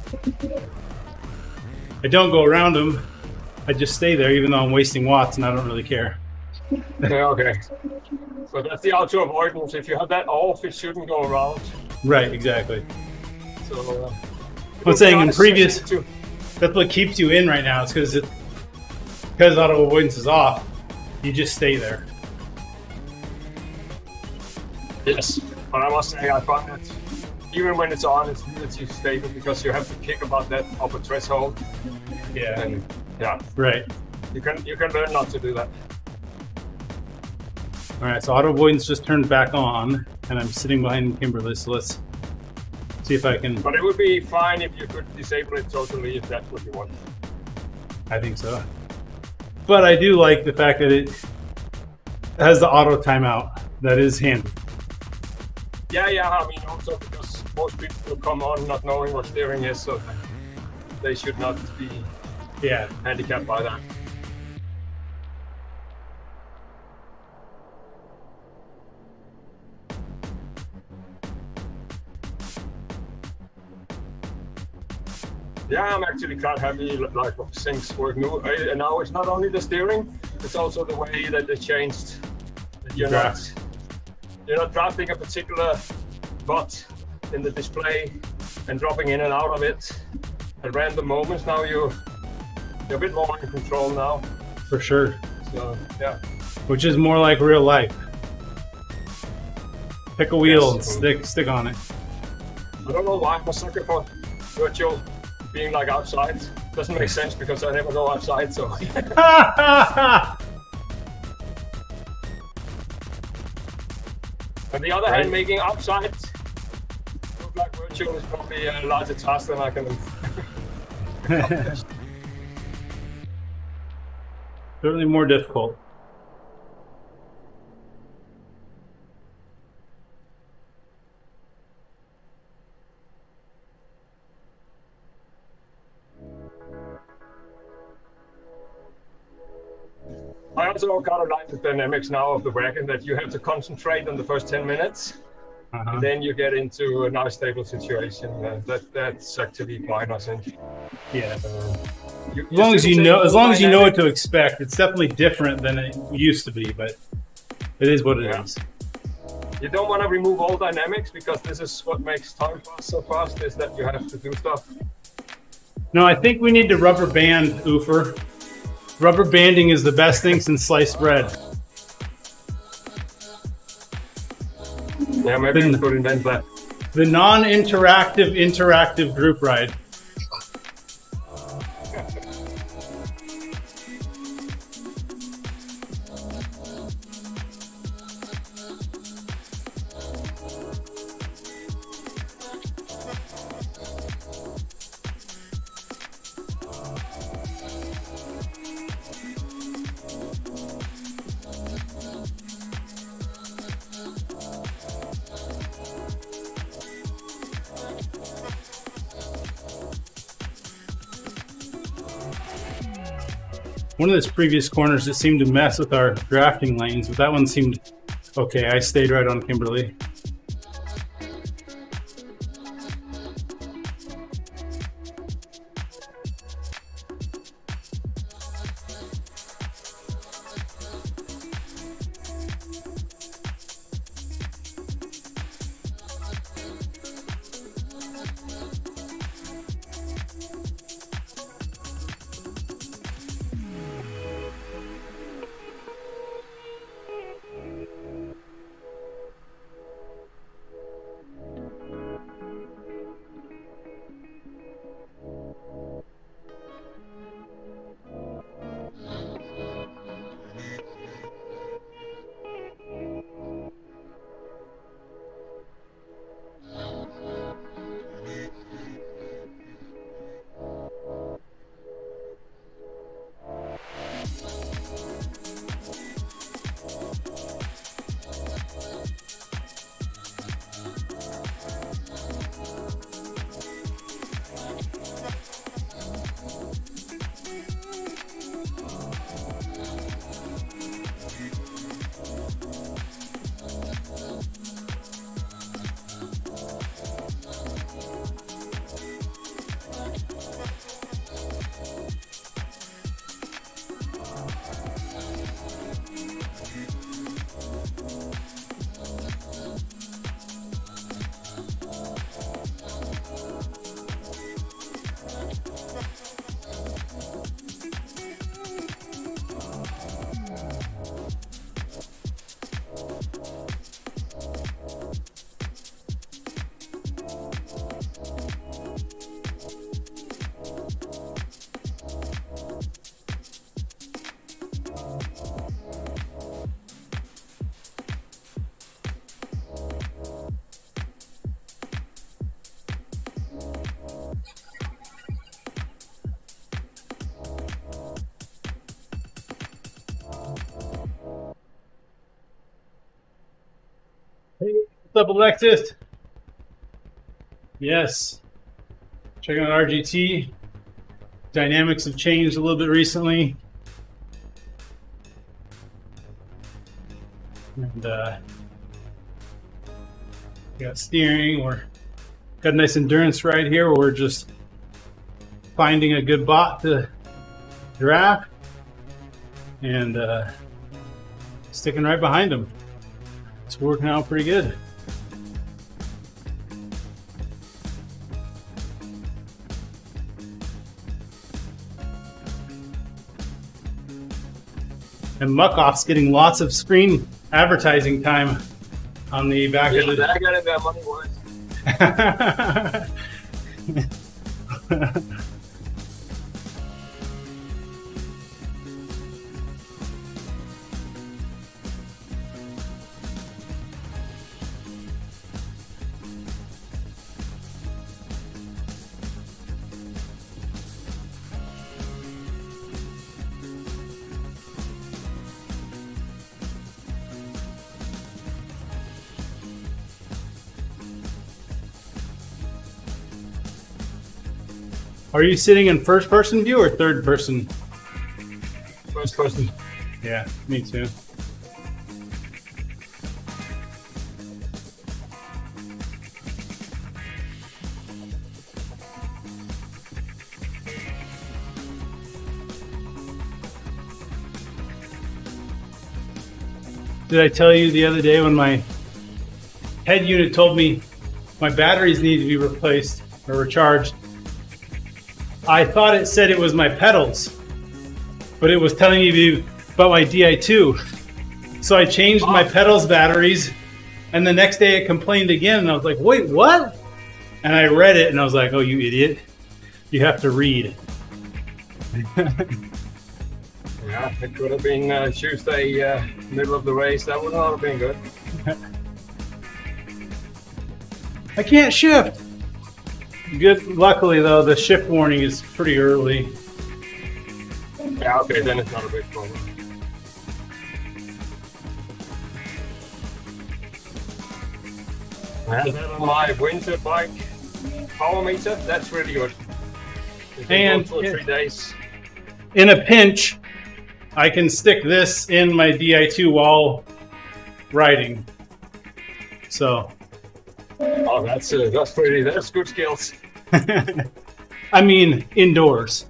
I don't go around them. I just stay there even though I'm wasting watts and I don't really care. Yeah, okay. So that's the auto avoidance. If you have that off, it shouldn't go around. Right, exactly. So I'm saying in nice previous, to- that's what keeps you in right now. It's because auto avoidance is off. You just stay there. Yes, but I must say I find that even when it's on, it's relatively stable because you have to kick about that upper threshold, Yeah. and yeah, Right. you can learn not to do that. All right. So auto avoidance just turned back on, and I'm sitting behind Kimberly. So let's see if I can. But it would be fine if you could disable it totally if that's what you want. I think so. But I do like the fact that it has the auto timeout. That is handy. Yeah, I mean also because most people will come on not knowing what steering is, so they should not be Yeah. handicapped by that. Yeah, I'm actually quite happy like things work now. And now it's not only the steering, it's also the way that they changed. That you're not drafting a particular bot in the display and dropping in and out of it at random moments. Now you're a bit more in control now. For sure. So yeah. Which is more like real life. Pick a wheel Yes. and stick on it. I don't know why I'm a sucker for virtual being like outside. Doesn't make sense because I never go outside, so on the other hand, making outside look like virtual is probably a larger task than I can accomplish. Certainly more difficult. I also got a line of dynamics now of the wagon that you have to concentrate on the first 10 minutes, and then you get into a nice stable situation. That's actually fine, I think. Yeah. You As long as still you take know, as full long as you know what dynamic. to expect, it's definitely different than it used to be, but it is what it is. Yeah. You don't want to remove all dynamics because this is what makes time pass so fast, is that you have to do stuff. No, I think we need to rubber band, Oofer. Rubber banding is the best thing since sliced bread. Yeah, maybe we could invent that. The non-interactive, interactive group ride. One of those previous corners, it seemed to mess with our drafting lanes, but that one seemed okay. I stayed right on Kimberly. up, Alexis? Yes. Checking out RGT. Dynamics have changed a little bit recently. And we got steering. We're got a nice endurance ride here where we're just finding a good bot to draft and sticking right behind them. It's working out pretty good. And Muckoff's getting lots of screen advertising time on the back of the. I got it that money once. Are you sitting in first person view or third person? First person. Yeah, me too. Did I tell you the other day when my head unit told me my batteries need to be replaced or recharged? I thought it said it was my pedals, but it was telling me about my Di2. So I changed my pedals batteries, and the next day it complained again, and I was like, wait, what? And I read it, and I was like, oh, you idiot. You have to read. Yeah, it could have been Tuesday, middle of the race. That would not have been good. I can't shift. Good. Luckily, though, the shift warning is pretty early. Yeah, okay, then it's not a big problem. And then on my winter bike power meter, that's really good. And 2 or 3 days. in a pinch, I can stick this in my Di2 while riding. So. Oh, that's good skills. I mean, indoors,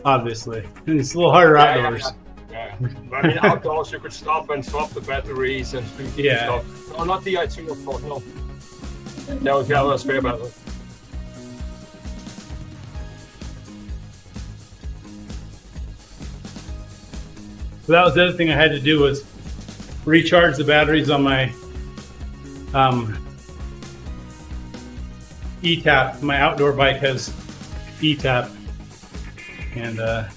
obviously. It's a little harder outdoors. Yeah. But I mean, outdoors you could stop and swap the batteries and Yeah. stuff. No, not Di2, of course, no. That was the other spare battery. So that was the other thing I had to do was recharge the batteries on my E-Tap. My outdoor bike has E-Tap, and I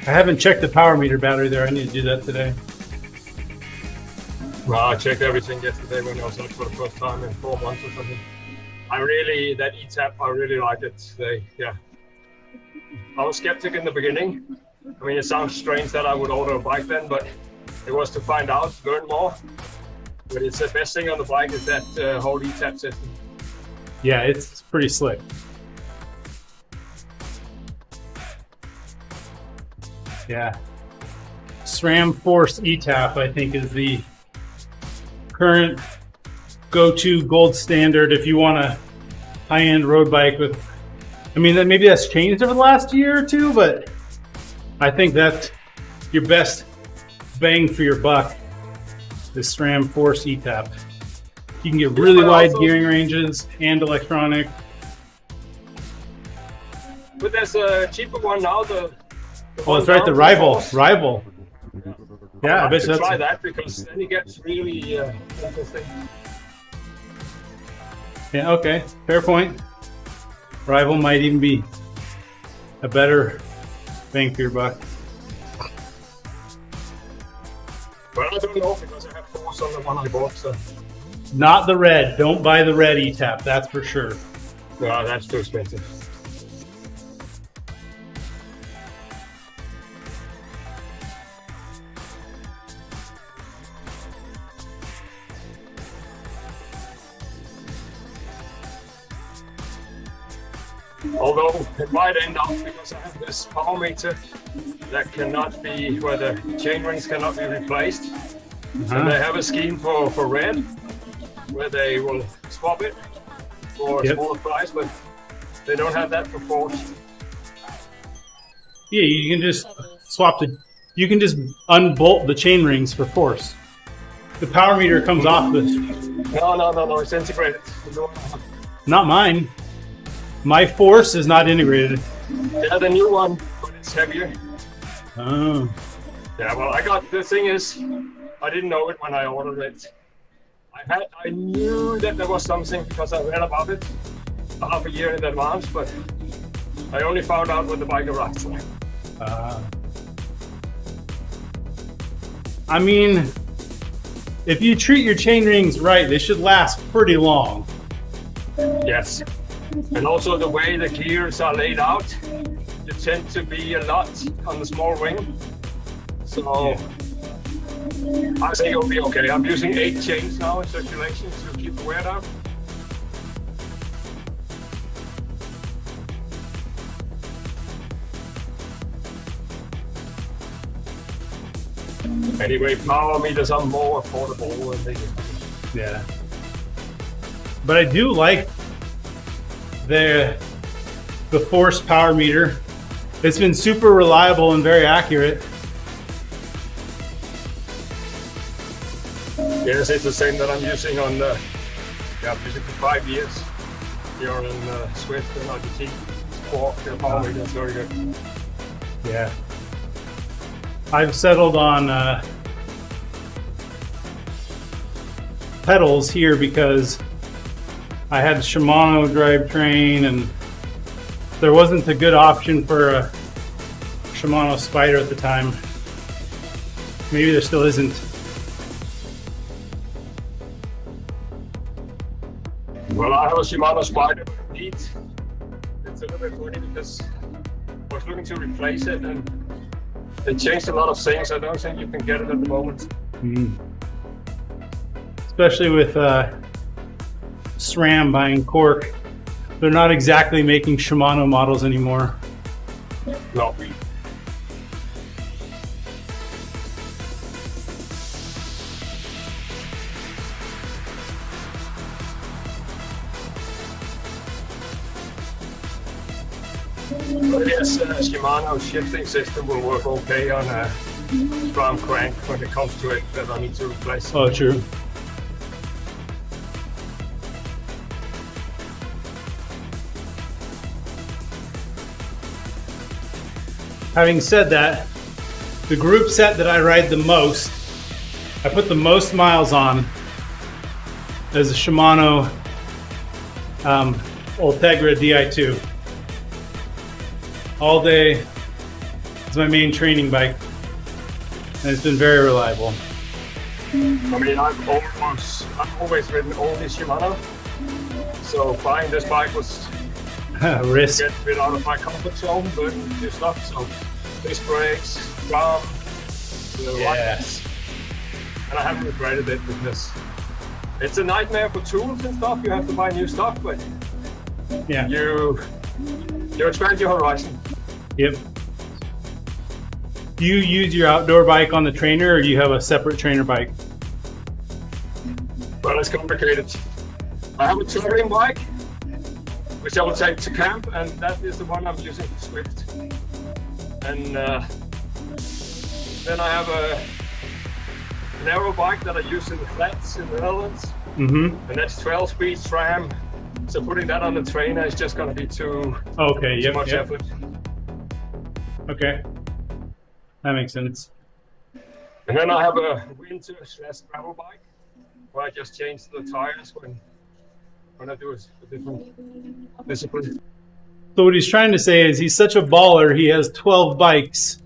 haven't checked the power meter battery there. I need to do that today. Well, I checked everything yesterday when I was out for the first time in 4 months or something. That E-Tap, I really like it. I was skeptic in the beginning. I mean, it sounds strange that I would order a bike then, but it was to find out, learn more. But it's the best thing on the bike is that whole E-Tap system. Yeah, it's pretty slick. Yeah. SRAM Force E-Tap, I think, is the current go-to gold standard if you want a high-end road bike with, I mean, maybe that's changed over the last year or two, but I think that's your best bang for your buck, the SRAM Force E-Tap. You can get really wide gearing ranges and electronic. But there's a cheaper one now. Oh, that's right, the Rival. Yeah, I bet you that's. Try that because then it gets really interesting. Yeah, okay, fair point. Rival might even be a better bang for your buck. Well, I don't know because I have Force on the one I bought. So. Not the red. Don't buy the red E-Tap, that's for sure. No, that's too expensive. Although it might end up because I have this power meter that cannot be, where the chain rings cannot be replaced. So they have a scheme for red, where they will swap it for a smaller price, but they don't have that for force. Yeah, you can just swap you can just unbolt the chain rings for force. The power meter comes off this. No, it's integrated. Not mine. My force is not integrated. Yeah, the new one, but it's heavier. Oh. Yeah, well, the thing is, I didn't know it when I ordered it. I knew that there was something because I read about it half a year in advance, but I only found out when the bike arrived. I mean, if you treat your chain rings right, they should last pretty long. Yes. And also the way the gears are laid out, you tend to be a lot on the small ring. So I think it'll be okay. I'm using 8 chains now in circulation to keep the wear down. Anyway, power meters are more affordable than they Yeah. But I do like the force power meter. It's been super reliable and very accurate. Yes, it's the same that I'm using on I've used it for 5 years here in Swift and RGT. The power meter is very good. Yeah. I've settled on pedals here because I had Shimano drivetrain and there wasn't a good option for a Shimano Spider at the time. Maybe there still isn't. Well, I have a Shimano Spider, but it's a little bit funny because I was looking to replace it and they changed a lot of things. I don't think you can get it at the moment. Especially with SRAM buying Cork. They're not exactly making Shimano models anymore. No. But yes, Shimano shifting system will work okay on a SRAM crank when it comes to it that I need to replace. Oh, true. Having said that, the group set that I ride the most, I put the most miles on, is a Shimano Ultegra Di2. All day, it's my main training bike, and it's been very reliable. I mean, I've always ridden only Shimano, so buying this bike was Risk. get a bit out of my comfort zone, but new stuff. So disc brakes, drum, Yes. and I haven't regretted it because it's a nightmare for tools and stuff. You have to buy new stuff, but Yeah. you expand your horizon. Yep. Do you use your outdoor bike on the trainer, or do you have a separate trainer bike? Well, it's complicated. I have a touring bike, which I will take to camp, and that is the one I'm using for Swift. And then I have an aero bike that I use in the flats in the Netherlands, and that's 12 speed SRAM. So putting that on the trainer is just going to be too much effort. Okay, that makes sense. And then I have a winter/gravel bike where I just change the tires when I do a different discipline. So what he's trying to say is he's such a baller, he has 12 bikes,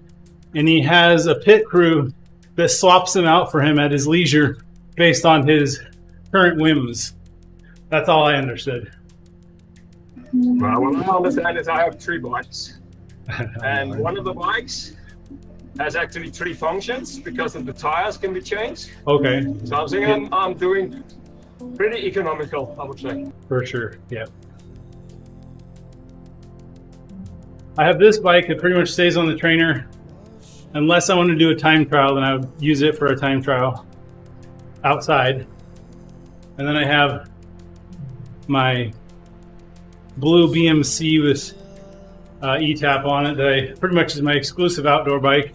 and he has a pit crew that swaps them out for him at his leisure based on his current whims. That's all I understood. Well, what I understand is I have 3 bikes. And one of the bikes has actually 3 functions because of the tires can be changed. Okay. So I'm thinking I'm doing pretty economical, I would say. For sure, yeah. I have this bike that pretty much stays on the trainer. Unless I want to do a time trial, then I would use it for a time trial outside. And then I have my blue BMC with E-tap on it that I pretty much is my exclusive outdoor bike.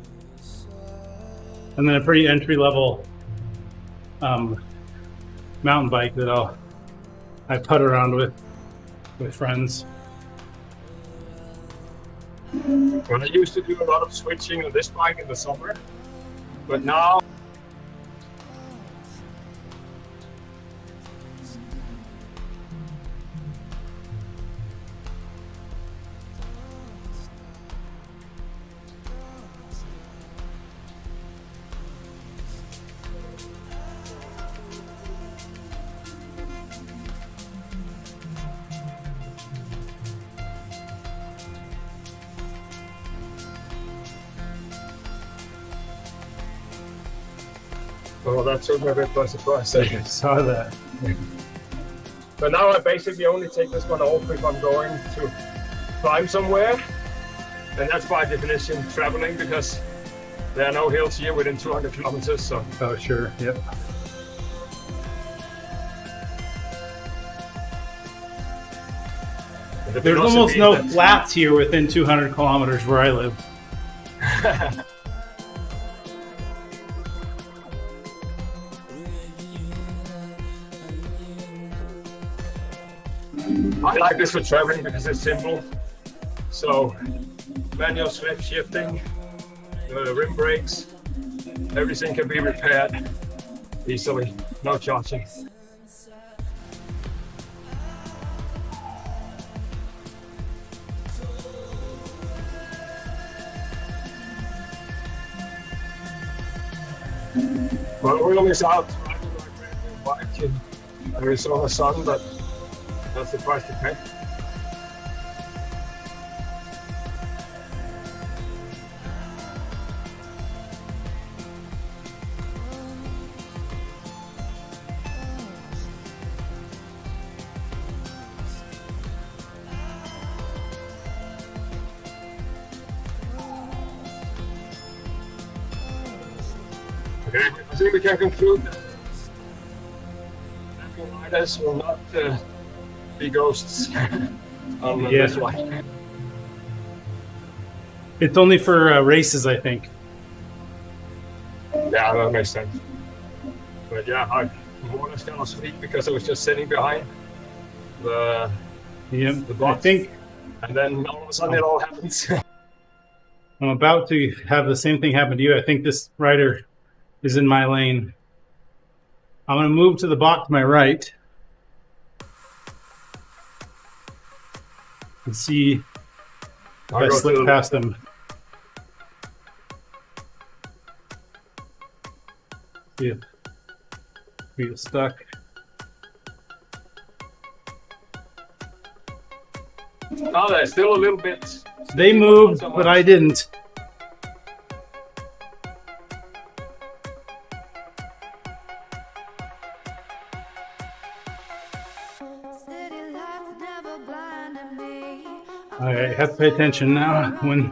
And then a pretty entry-level mountain bike that I putt around with friends. Well, I used to do a lot of switching on this bike in the summer, but now well, that took me a bit by surprise. I saw that. But now I basically only take this one off if I'm going to climb somewhere. And that's by definition traveling, because there are no hills here within 200 kilometers. So Oh, sure. Yep. the There's almost philosophy no that- flats here within 200 kilometers where I live. I like this for traveling because it's simple. So manual slip shifting, rim brakes, everything can be repaired easily, no charging. Well, we're always out riding my brand new bike in Arizona sun, but that's the price to pay. Okay, I think we can conclude that riders will not be ghosts on this one. It's only for races, I think. Yeah, that makes sense. But yeah, I more or less kind of asleep because I was just sitting behind the Yep. I box. think And then all of a sudden it all happens. I'm about to have the same thing happen to you. I think this rider is in my lane. I'm going to move to the box to my right and see if I'll I go slip to- past him. See if we get stuck. Oh, there's still a little bit. They moved, but I didn't. City lights never blinded me. I have to pay attention now when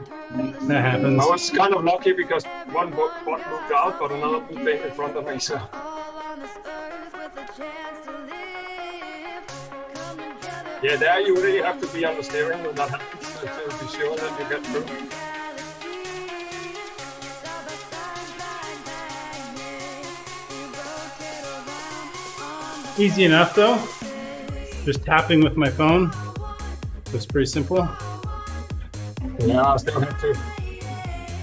that happens. I was kind of lucky because one bot moved out, but another moved in front of me. So All on this earth with a chance to live. Come together. yeah, there you really have to be on the steering when that happens to be sure that you get through. Easy enough though. Just tapping with my phone. It's pretty simple. Yeah, I still have to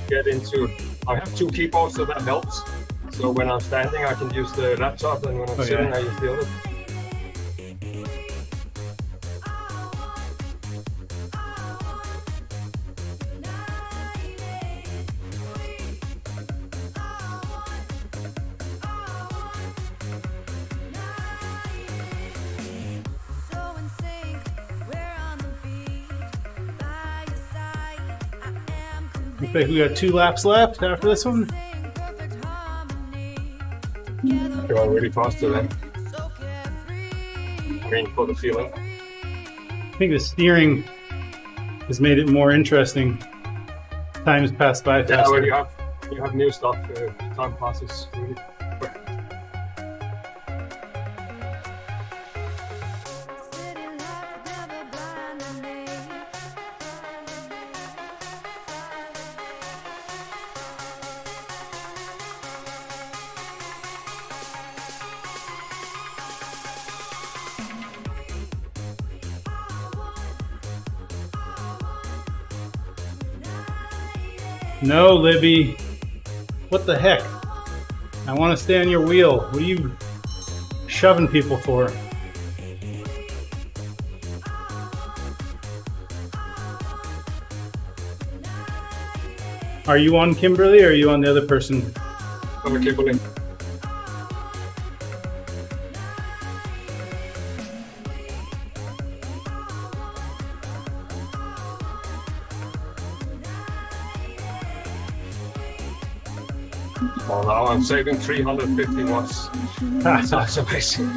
get into. I have two keyboards, so that helps. So when I'm standing, I can use the laptop, and when I'm sitting, yeah. I use the other. So in sync, we're on the beat. By your side, I am Looks like we got 2 laps left after this one. complete, perfect harmony. Go really fast today. So carefree. I mean, for the feeling. I think the steering has made it more interesting. Times pass by Yeah, faster. when you have new stuff, time passes really quick. City lights never blinded me. No, Libby. What the heck? I want to stay on your wheel. What are you shoving people for? Are you on Kimberly or are you on the other person? I'm a Kimberly. Well, now I'm saving 350 watts. That's amazing.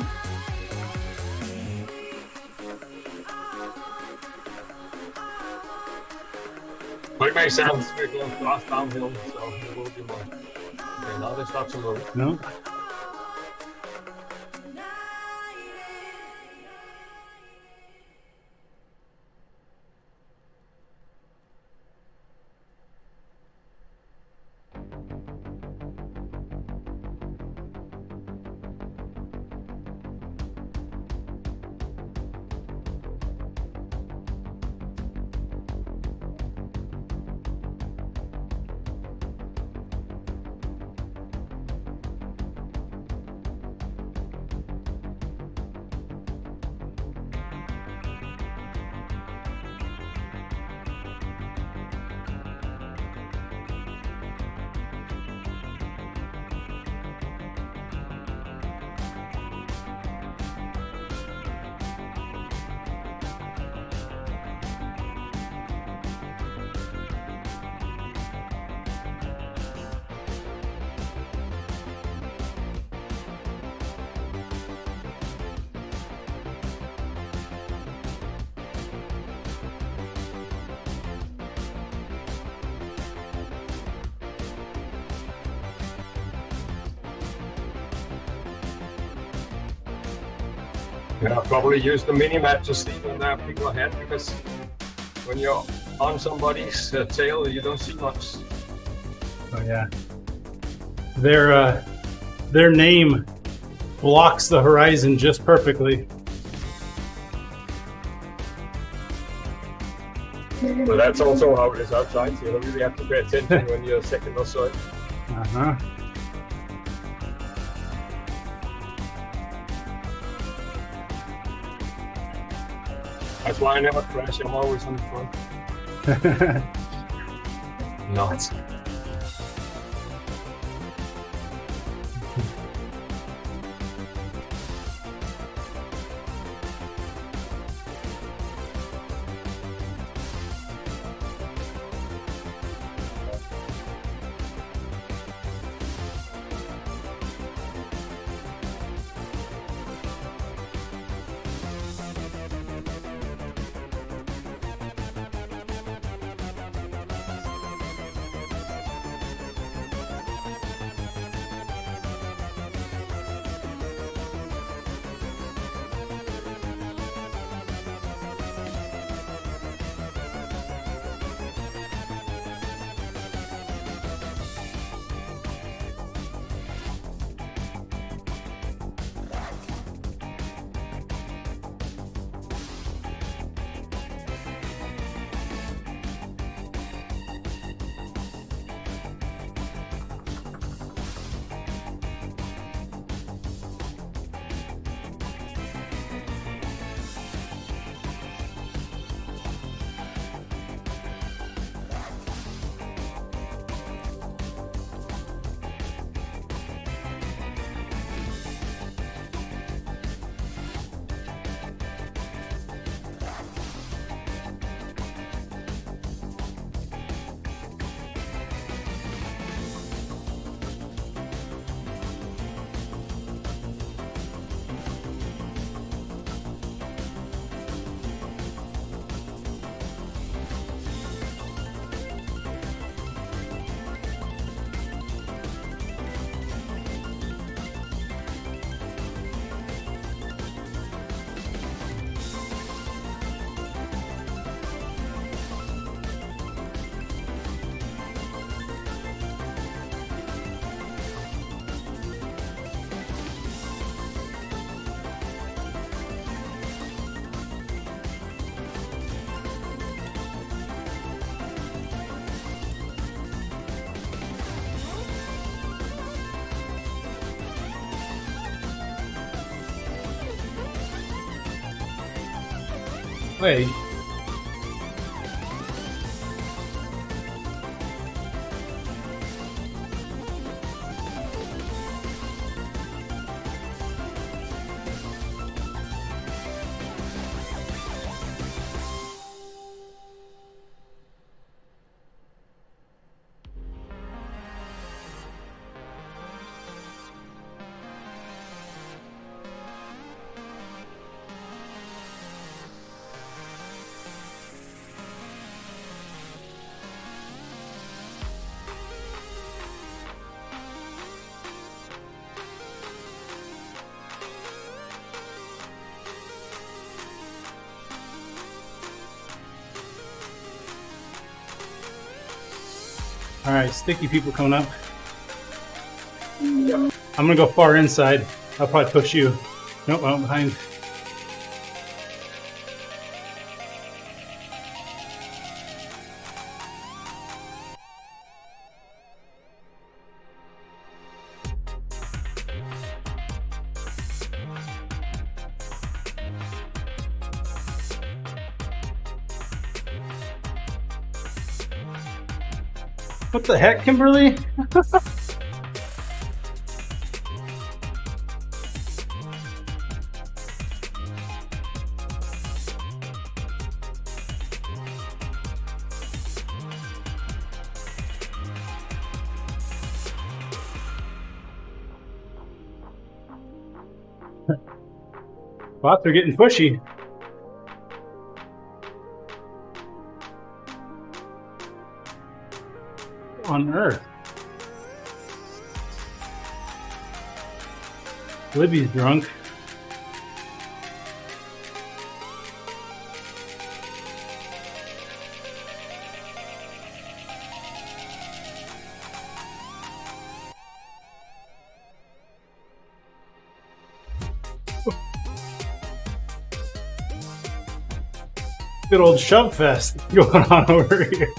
But it makes sense. We're going fast downhill, so it will be more. Okay, now they start to move. No? Yeah, probably use the mini map to see when there are people ahead, because when you're on somebody's tail, you don't see much. Oh yeah. Their name blocks the horizon just perfectly. But that's also how it is outside, so you really have to pay attention when you're second or so. Uh-huh. That's why I never crash, I'm always on the front. Not. Wait. All right, sticky people coming up. I'm gonna go far inside. I'll probably push you. Nope, I'm behind. What the heck, Kimberly? Bots are getting pushy. On Earth. Libby's drunk. Good old shove fest going on over here.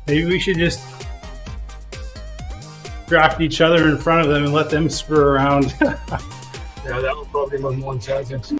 Maybe we should just draft each other in front of them and let them screw around. Yeah, that would probably be more intelligent.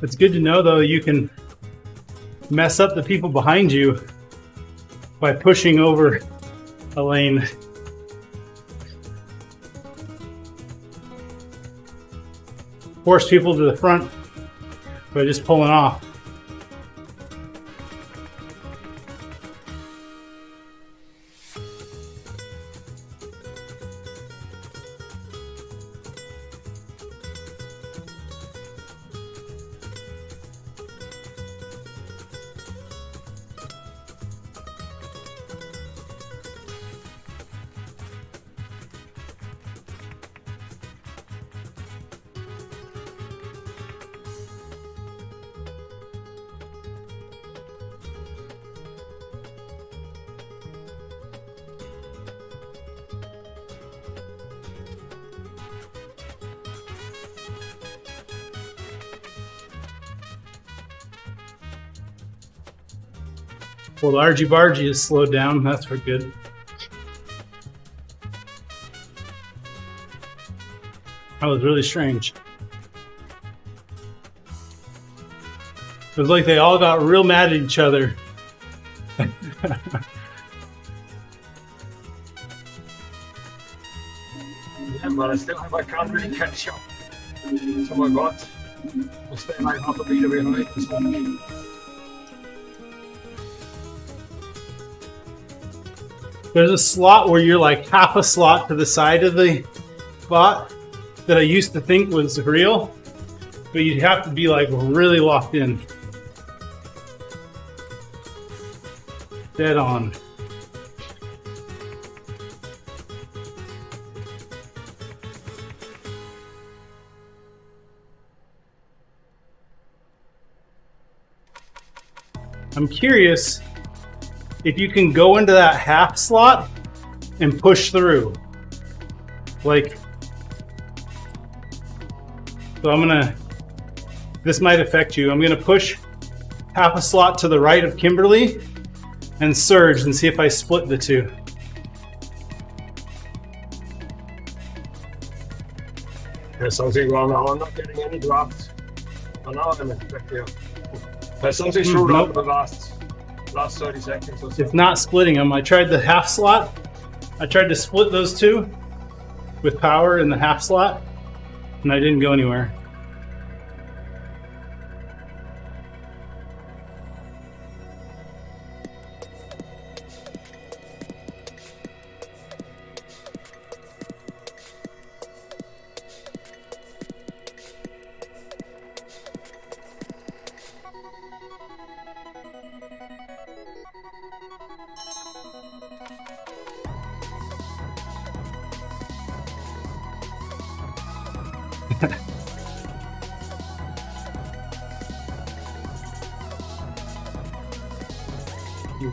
It's good to know, though, you can mess up the people behind you by pushing over a lane. Force people to the front by just pulling off. Well, the RG Bargy is slowed down. That's for good. That was really strange. It was like they all got real mad at each other. Yeah, but I still have, I can't really catch up to my bot. I stay like half a meter behind. So. There's a slot where you're like half a slot to the side of the bot that I used to think was real, but you'd have to be like really locked in. Dead on. I'm curious if you can go into that half slot and push through. Like, so I'm gonna, this might affect you. I'm gonna push half a slot to the right of Kimberly and surge and see if I split the two. There's something wrong now. I'm not getting any drafts. Oh, now I'm back here. There's something screwed up in the last 30 seconds or so. It's not splitting them. I tried the half slot. I tried to split those two with power in the half slot, and I didn't go anywhere.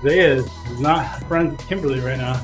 Isaiah is not friends with Kimberly right now.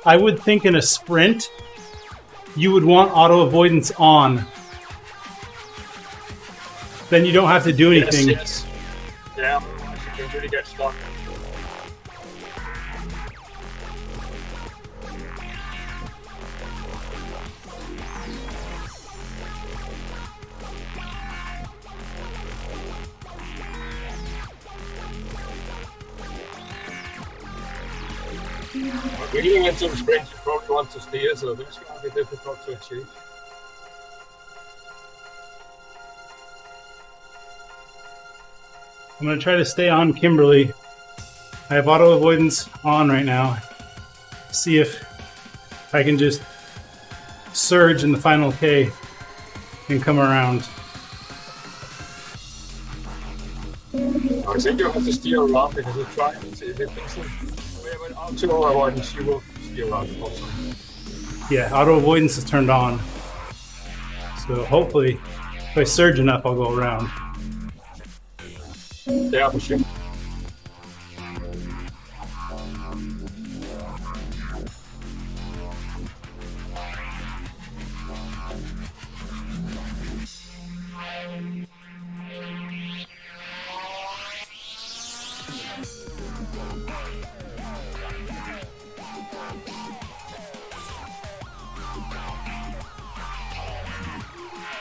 I would think in a sprint, you would want auto avoidance on. Then you don't have to do anything. Yes. Yeah, you can really get stuck. Getting into the sprint, you probably want to steer, so that's going to be difficult to achieve. I'm going to try to stay on Kimberly. I have auto avoidance on right now. See if I can just surge in the final K and come around. I think you have to steer around because the triathletes, if it doesn't, without auto avoidance, you will steer around also. Yeah, auto avoidance is turned on. So hopefully, if I surge enough, I'll go around. Yeah, for sure.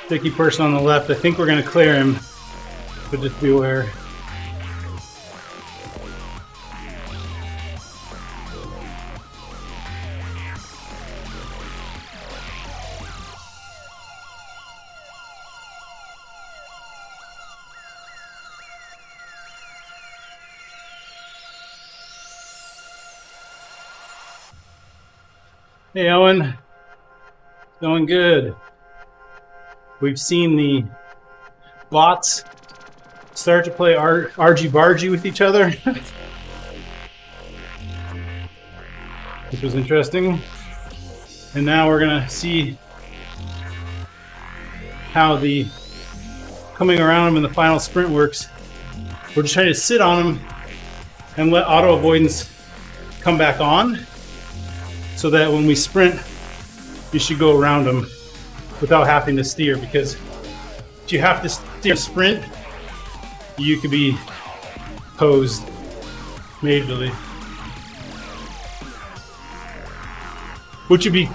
Sticky person on the left. I think we're going to clear him, but just be aware. Hey Owen, going good. We've seen the bots start to play RG-bargy with each other, which was interesting. And now we're gonna see how the coming around them in the final sprint works. We're just trying to sit on them and let auto avoidance come back on, so that when we sprint, you should go around them without having to steer, because if you have to steer sprint, you could be posed majorly. Which would be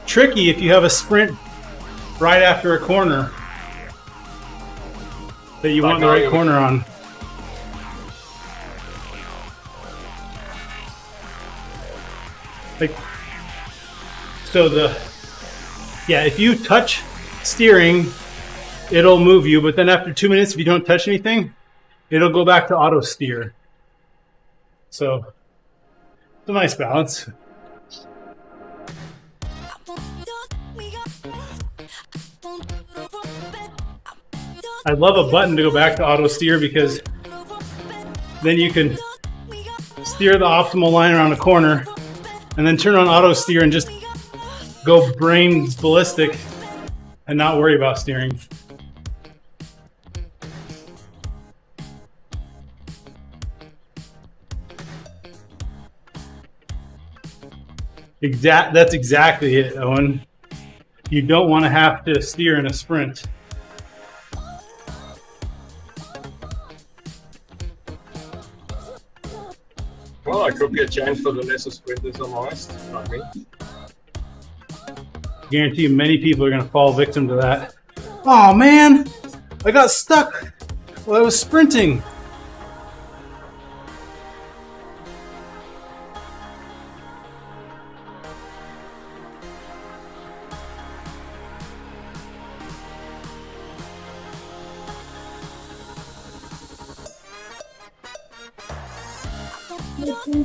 tricky if you have a sprint right after a corner that you want the right corner on. Like, so if you touch steering, it'll move you, but then after 2 minutes, if you don't touch anything, it'll go back to auto steer. So it's a nice balance. I love a button to go back to auto steer, because then you can steer the optimal line around a corner and then turn on auto steer and just go brains ballistic and not worry about steering. That's exactly it, Owen. You don't want to have to steer in a sprint. Well, I could be a chance for the lesser sprinters, I'm honest, not me. Guarantee you many people are going to fall victim to that. Oh man, I got stuck while I was sprinting.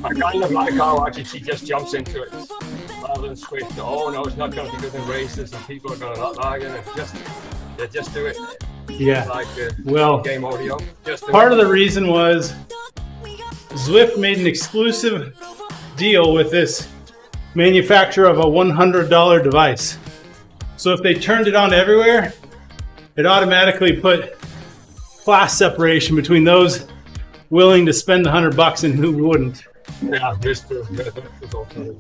I kind of like how RGT just jumps into it rather than Swift. Oh no, it's not going to be good in races, and people are going to not like it. And just do it. Yeah. Like well, game audio. Just do part it. of the reason was Zwift made an exclusive deal with this manufacturer of a $100 device. So if they turned it on everywhere, it automatically put class separation between those willing to spend the $100 and who wouldn't. Yeah, this too. That's also.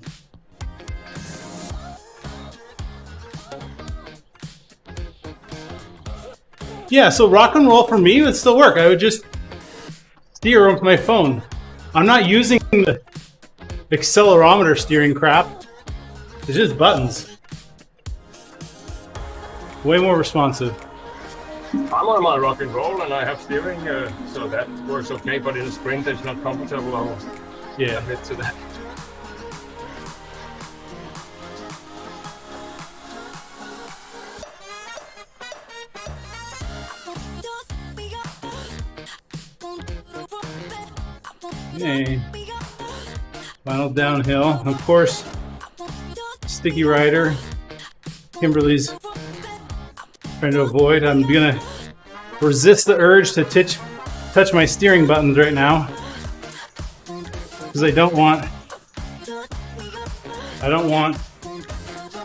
Yeah, so rock and roll for me would still work. I would just steer with my phone. I'm not using the accelerometer steering crap. It's just buttons. Way more responsive. I'm on my rock and roll and I have steering, so that works okay. But in a sprint, it's not comfortable. I'll admit to that. Okay. Final downhill. Of course, Sticky Rider. Kimberly's trying to avoid. I'm gonna resist the urge to touch my steering buttons right now, because I don't want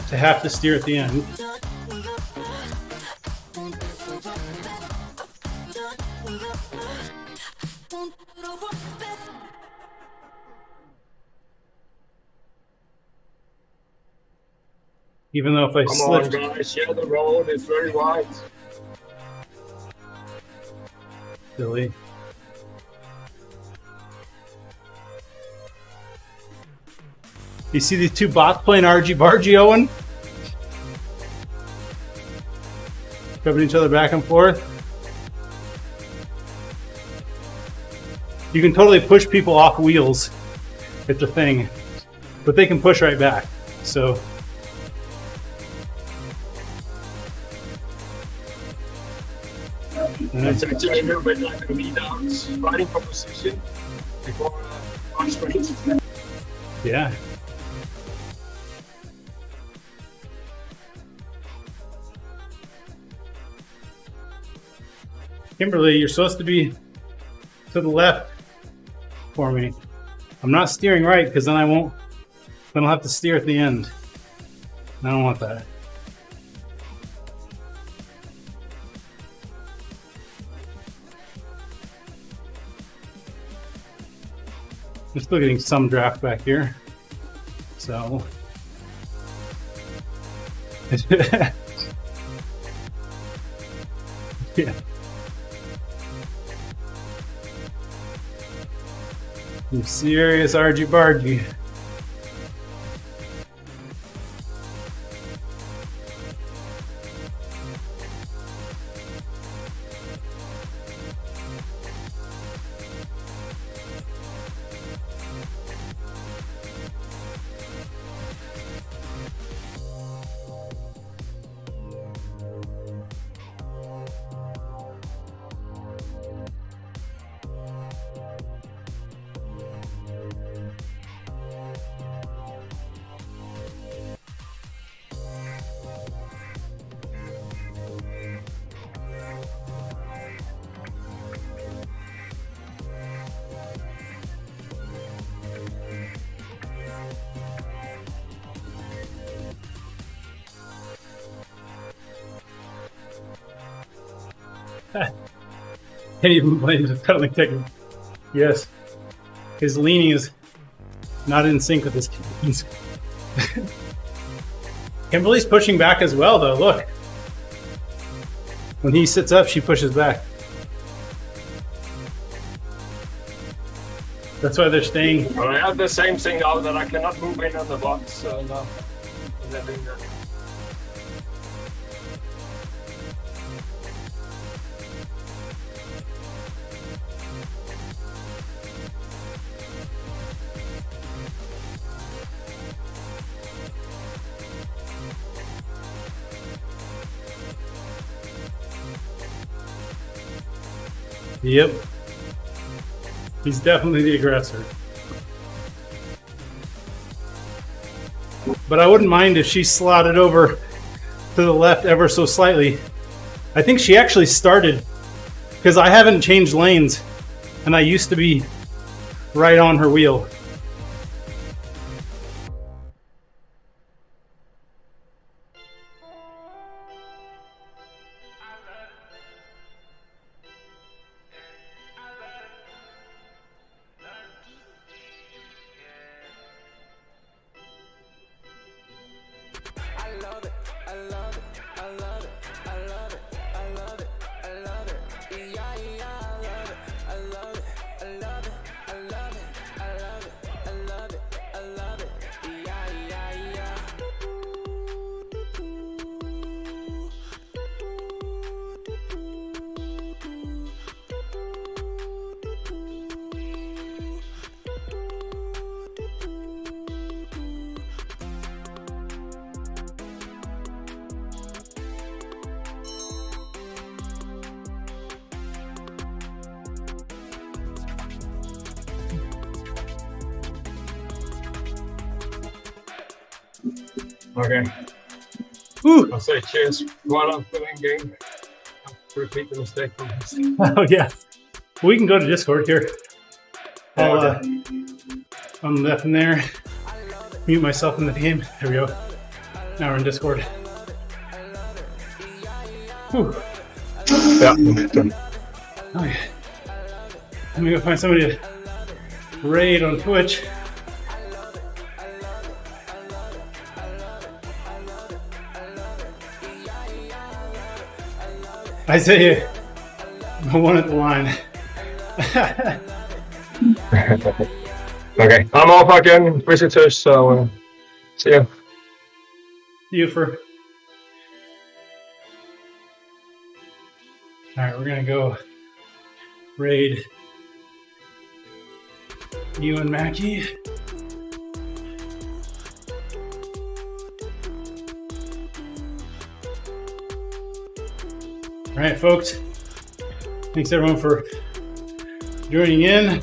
to have to steer at the end. Even though if I slip. Come on, guys, share the road. It's very wide. Silly. You see these two bots playing RG-bargy, Owen? Rubbing each other back and forth. You can totally push people off wheels. It's a thing. But they can push right back. So It's actually a little bit like a lead out riding proposition before our sprint. yeah. Kimberly, you're supposed to be to the left for me. I'm not steering right because then I'll have to steer at the end. I don't want that. I'm still getting some draft back here. So yeah. Some serious argy bargy. Can't even blame the pedaling technique. Yes. His leaning is not in sync with his cadence. Kimberly's pushing back as well, though. Look. When he sits up, she pushes back. That's why they're staying. Well, I have the same thing now that I cannot move in on the box, so no. I'm not doing that. Yep. He's definitely the aggressor. But I wouldn't mind if she slotted over to the left ever so slightly. I think she actually started because I haven't changed lanes and I used to be right on her wheel. Okay. Whew. I'll say cheers while I'm filling game. I'll repeat the mistake from this. Oh yeah. We can go to Discord here. I'll I'm left in there. Mute myself in the game. There we go. Now we're in Discord. Whew. Yeah, done. Okay. Let me go find somebody to raid on Twitch. Isaiah, the one at the line. Okay, I'm off again, visitors, so see ya. You for All right, we're gonna go raid you and Mackie. All right, folks. Thanks everyone for joining in.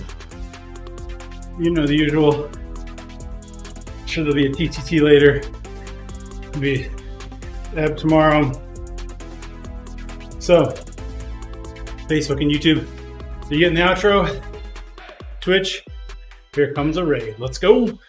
You know the usual. Sure there'll be a TTT later. It'll be Ebb tomorrow. So, Facebook and YouTube. Are you getting the outro? Twitch, here comes a raid. Let's go.